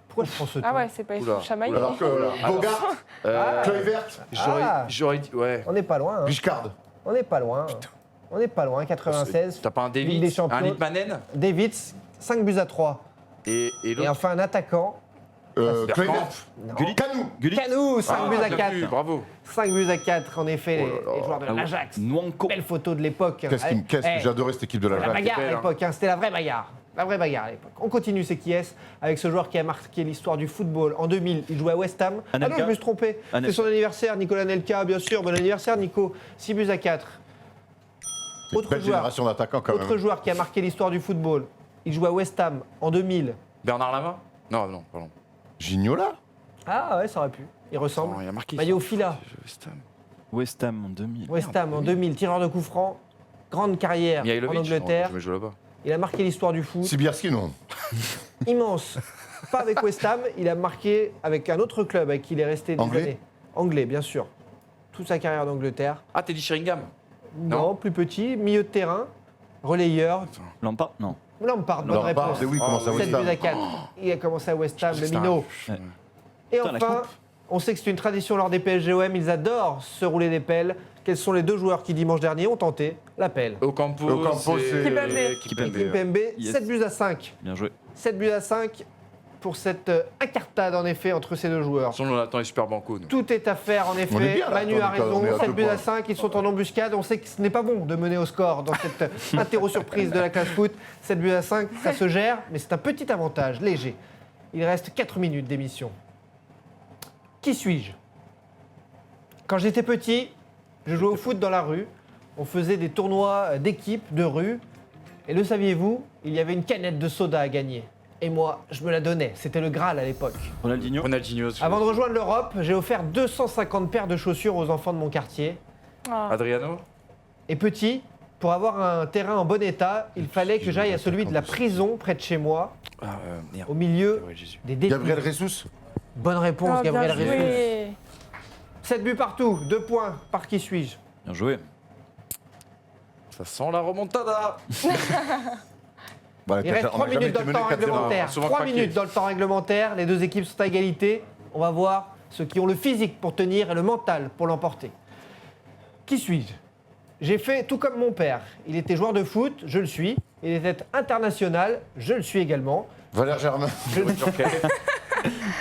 Pourquoi je prends ce
Ah
ton
ouais, c'est pas
Oula.
chamaille.
Alors que Bogart, Kluivert,
J'aurais dit. Ouais.
On n'est pas loin. hein.
Rijkaard.
On n'est pas loin. On n'est pas loin, 96.
T'as pas un
Ligue des
David
Champions.
Un Litmanen
Davids, 5 buts à 3.
Et
Et
l'autre.
enfin un attaquant.
Kluivert.
Non.
Canou.
Canou, 5 buts à 4.
Bravo.
5 buts à 4, en effet,
Oh là là.
les joueurs de l'Ajax.
Nwanko.
Belle photo de l'époque.
Qu'est-ce
Allez,
que
eh,
j'ai adoré cette équipe de
la
l'Ajax.
bagarre à
belle, hein.
l'époque, hein, c'était la vraie bagarre. La vraie bagarre à l'époque. On continue, c'est qui est avec ce joueur qui a marqué l'histoire du football. En 2000, il jouait à West Ham. Ah non,
Anelka.
je me suis trompé. C'est
Anelka.
son anniversaire, Nicolas Anelka, bien sûr. Bon anniversaire, Nico. 6 buts à 4.
C'est une
Autre
belle
joueur.
génération d'attaquants quand
Autre
même.
joueur qui a marqué l'histoire du football. Il jouait à West Ham en 2000.
Bernard Lama. Non, pardon.
Gignola.
Ah ouais, ça aurait pu. Il ressemble.
Non, il a marqué.
Maillot Fila.
West Ham.
West Ham en 2000.
West Ham en 2000, tireur de coup franc. Grande carrière en
Mihailovic.
Angleterre.
Non, je joue là-bas.
Il a marqué l'histoire du foot.
Sibierski, non.
Immense. Pas avec West Ham, il a marqué avec un autre club avec qui il est resté des
Anglais
années. Anglais, bien sûr. Toute sa carrière d'Angleterre.
Ah, Teddy Sheringham.
Non,
Non.
plus petit, milieu de terrain, relayeur.
Lampard. Non.
Lampard, bonne
Lampard,
réponse.
c'est oui, il commence à
7
West
buts
Ham.
à 4. Il a commencé à West Ham, le
Putain,
minot.
Ouais.
Et
Putain, la
enfin,
coupe.
on sait que c'est une tradition lors des PSGOM, ils adorent se rouler des pelles. Quels sont les deux joueurs qui dimanche dernier ont tenté la pelle?
Ocampo,
Ocampo, c'est-
Kimpembe.
Kimpembe.
Kimpembe,
Yes.
7 buts à 5.
Bien joué.
7 buts à 5 pour cette incartade en effet entre ces deux joueurs.
Son Jonathan est super banco. nous.
Tout est à faire en
On est
effet.
bien, là,
Manu a
attends,
raison.
on est à
7
deux
buts à
points.
5, ils sont en embuscade. On sait que ce n'est pas bon de mener au score dans cette interro-surprise de la classe foot. 7 buts à 5, ça se gère, mais c'est un petit avantage, léger. Il reste 4 minutes d'émission. Qui suis-je? Quand j'étais petit, je jouais au foot dans la rue. On faisait des tournois d'équipe, de rue. Et le saviez-vous, il y avait une canette de soda à gagner. Et moi, je me la donnais. C'était le Graal à l'époque.
Ronaldinho.
Ronaldinho.
Avant de rejoindre l'Europe, j'ai offert 250 paires de chaussures aux enfants de mon quartier.
Ah.
Adriano.
Et petit, pour avoir un terrain en bon état, il fallait que j'aille à celui de la prison près de chez moi,
Ah, merde.
au milieu
Gabriel Jesus.
des détenus.
Gabriel Jesus.
Bonne réponse,
Ah, bien
Gabriel Jesus.
joué.
7 buts partout, 2 points. Par qui suis-je?
Bien joué.
Ça sent la remontada.
Voilà,
Il reste
on a
3
jamais
minutes dans
été
le temps
mené 4-0.
réglementaire.
Souvent
3
craqué.
minutes dans le temps réglementaire. Les deux équipes sont à égalité. On va voir ceux qui ont le physique pour tenir et le mental pour l'emporter. Qui suis-je? J'ai fait tout comme mon père. Il était joueur de foot, je le suis. Il était international, je le suis également.
Valère Germain.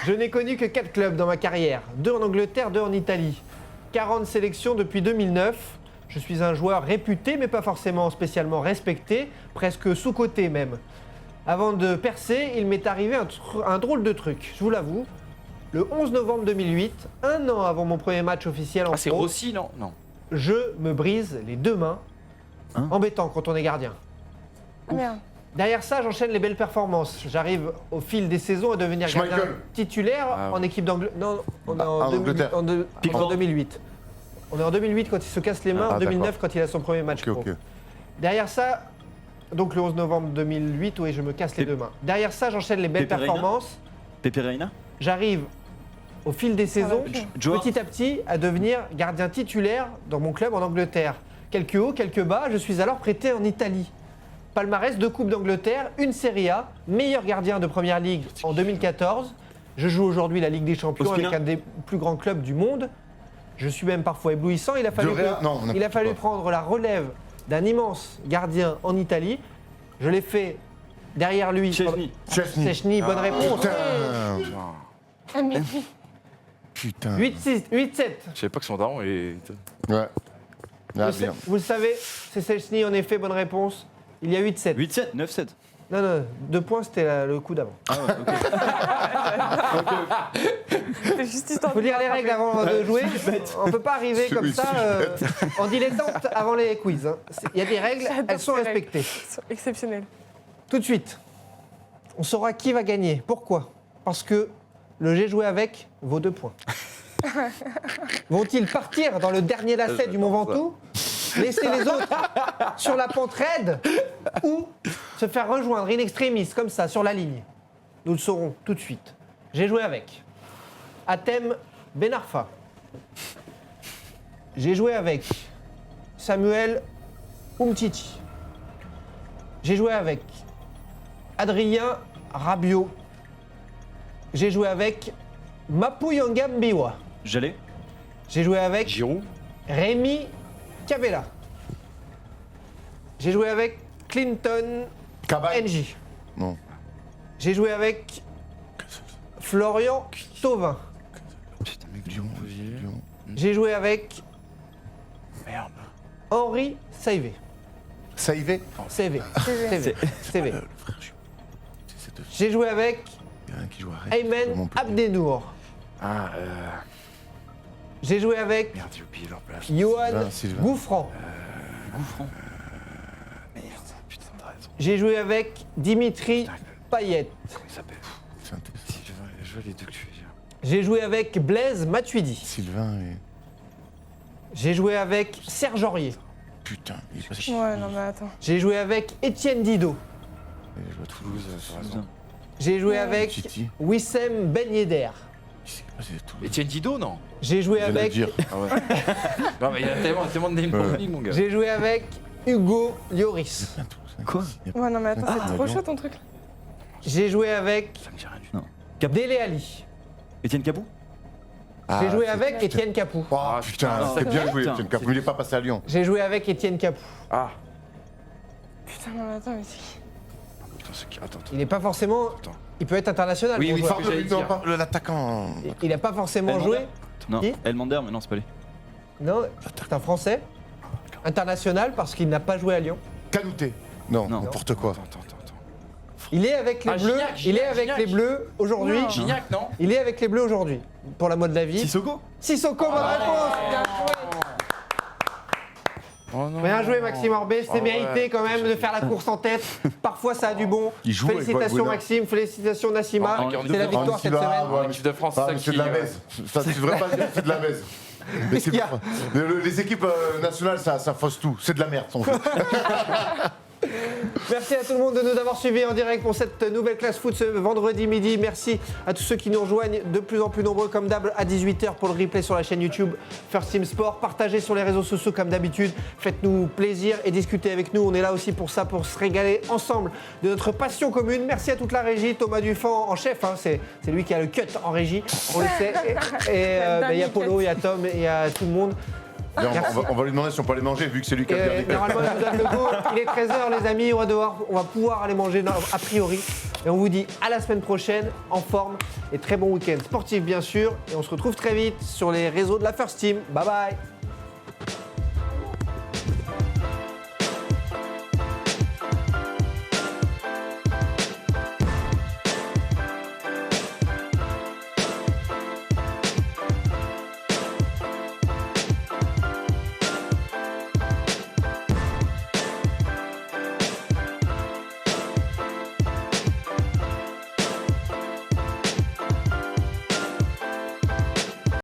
Je n'ai connu que 4 clubs dans ma carrière. 2 en Angleterre, 2 en Italie. 40 sélections depuis 2009. Je suis un joueur réputé, mais pas forcément spécialement respecté, presque sous-coté même. Avant de percer, il m'est arrivé un drôle de truc, je vous l'avoue. Le 11 novembre 2008, un an avant mon premier match officiel en
Ah, c'est
pro,
Rossi, non? Non.
je me brise les 2 mains.
Hein
Embêtant quand on est gardien.
Ah, merde.
Derrière ça, j'enchaîne les belles performances. J'arrive au fil des saisons à devenir
Schmeichel.
gardien titulaire
Ah,
en équipe d'Angleterre. Non, on est
Ah,
en,
en Angleterre.
en 2008. On est en 2008 quand il se casse les mains,
Ah,
en 2009
d'accord.
quand il a son premier match
Ok,
pro.
ok.
Derrière ça, donc le 11 novembre 2008, oui, je me casse les
Pepe-
2 mains. Derrière ça, j'enchaîne les belles
Pepe Reina.
performances.
Pepe Reina.
J'arrive au fil des saisons,
va plus.
Joao.
petit à petit, à devenir gardien titulaire dans mon club en Angleterre. Quelques hauts, quelques bas, je suis alors prêté en Italie. Palmarès, 2 Coupes d'Angleterre, une Serie A, meilleur gardien de Première Ligue en 2014. Je joue aujourd'hui la Ligue des Champions
Ospina.
avec un des plus grands clubs du monde. Je suis même parfois éblouissant. Il a fallu,
Non, on a
il a
plus
fallu
pas.
prendre la relève d'un immense gardien en Italie. Je l'ai fait derrière lui.
Chesney.
Chesney.
Chesney, bonne réponse.
Putain.
Ah, mais
Putain.
8-6, 8-7.
Je savais pas que son daron est.
Ouais. Ah,
Vous,
bien.
vous le savez, c'est Chesney en effet, bonne réponse. Il y a 8-7.
8-7, 9-7.
Non, non, 2 points, c'était le coup d'avant.
c'est juste histoire
Il faut
de
lire les règles avant de jouer. On ne peut pas arriver comme
Oui,
ça en dilettante avant les quiz. hein. Il y a des règles,
J'adore
elles sont
ces règles.
respectées.
C'est exceptionnel.
Tout de suite, on saura qui va gagner. Pourquoi? Parce que le j'ai joué avec vaut 2 points. Vont-ils partir dans le dernier lacet du Mont Ventoux, laisser les autres sur la pente raide, ou se faire rejoindre in extremis comme ça sur la ligne? Nous le saurons tout de suite. J'ai joué avec Atem Benarfa. J'ai joué avec Samuel Umtiti. J'ai joué avec Adrien Rabiot. J'ai joué avec Mapuyanga Mbiwa.
J'allais.
J'ai joué avec
Giroud.
Rémi Cavella. J'ai joué avec Clinton
Cabaye.
NJ.
Non.
J'ai joué avec Florian Thauvin.
Putain, mec,
Lyon.
J'ai joué avec
Merde.
Henri Saivet.
Saivet.
CV.
CV.
CV. J'ai joué avec
Il y a un qui joue à Rennes.
Aymen Abdenour.
Ah,
J'ai joué avec
merde, j'ai oublié leur place.
Johan
Sylvain.
Gouffran.
Merde, putain, t'as raison.
J'ai joué avec Dimitri Payet.
Comment il s'appelle Je vois les deux que tu veux dire.
J'ai joué avec Blaise Matuidi.
Sylvain et.
J'ai joué avec Serge Aurier.
Putain, il est passé.
Ouais, non, mais attends.
J'ai joué avec Étienne Didot.
Il joue à Toulouse.
T'as raison.
J'ai joué avec
Titi.
Wissem Ben Yedder.
Il s'est passé à Toulouse.
Etienne Didot, non?
J'ai joué
Je viens de le
avec
dire.
Ah ouais. Non, mais il y a tellement de name dropping, mon gars.
J'ai joué avec Hugo Lloris.
À Toulouse.
Quoi
Ouais, non, mais attends, c'est trop
non.
chaud ton truc.
J'ai joué avec
Ça me dit rien du tout.
Dele Ali.
Étienne Cabou
J'ai joué
c'est-
avec Étienne Capou.
Oh
Ah,
putain,
putain,
c'est bien joué,
putain.
Étienne Capou. Il est pas passé à Lyon.
J'ai joué avec Étienne Capou.
Ah,
Putain, non, mais attends, mais c'est qui?
putain, c'est qui? Attends, attends.
Il n'est pas forcément.
Attends.
Il peut être international.
Oui,
mon
oui,
joueur.
que j'allais dire.
L'attaquant.
Il n'a pas forcément
Elmander.
joué.
Non,
Qui
Elmander, mais non, c'est pas lui.
Non, c'est un Français. International parce qu'il n'a pas joué à Lyon.
Canouté. Non,
Non.
n'importe quoi.
Attends.
Il est avec les
Ah,
Bleus.
Gignac,
Il est
Gignac,
avec
Gignac.
les Bleus aujourd'hui.
Non.
Gignac, non?
Il est avec les Bleus aujourd'hui. Pour la mode de la vie.
Sissoko
Sissoko, bonne réponse. Bien joué.
Oh non.
Bien joué Maxime Orbet, c'est
Ah
mérité
ouais.
quand même de faire la course en tête. Parfois ça a du bon.
Il joue avec
Félicitations
Guardiola.
Maxime, félicitations Nassima.
En- en-
C'est la victoire cette
Antiba,
semaine.
ouais,
En équipe de France, c'est
Ah,
ça
mais
qui.
c'est de la baise. Ça, tu devrais pas dire que c'est de la baise. Mais
Qu'est-ce qu'il y a
les équipes nationales, ça fausse tout. C'est de la merde, son jeu.
Merci à tout le monde de nous avoir suivis en direct pour cette nouvelle classe foot ce vendredi midi. Merci à tous ceux qui nous rejoignent de plus en plus nombreux comme d'hab à 18h pour le replay sur la chaîne YouTube First Team Sport. Partagez sur les réseaux sociaux comme d'habitude. Faites-nous plaisir et discutez avec nous. On est là aussi pour ça, pour se régaler ensemble de notre passion commune. Merci à toute la régie. Thomas Dufan en chef, hein, c'est lui qui a le cut en régie, on le sait. Et il y a Polo, il y a Tom, il y a tout le monde.
Bien, on va lui demander si on peut aller manger, vu que c'est lui qui a bien
Normalement, je vous donne le go. Il est 13h, les amis. On va pouvoir aller manger, a priori. Et on vous dit à la semaine prochaine, en forme. Et très bon week-end sportif, bien sûr. Et on se retrouve très vite sur les réseaux de la First Team. Bye bye.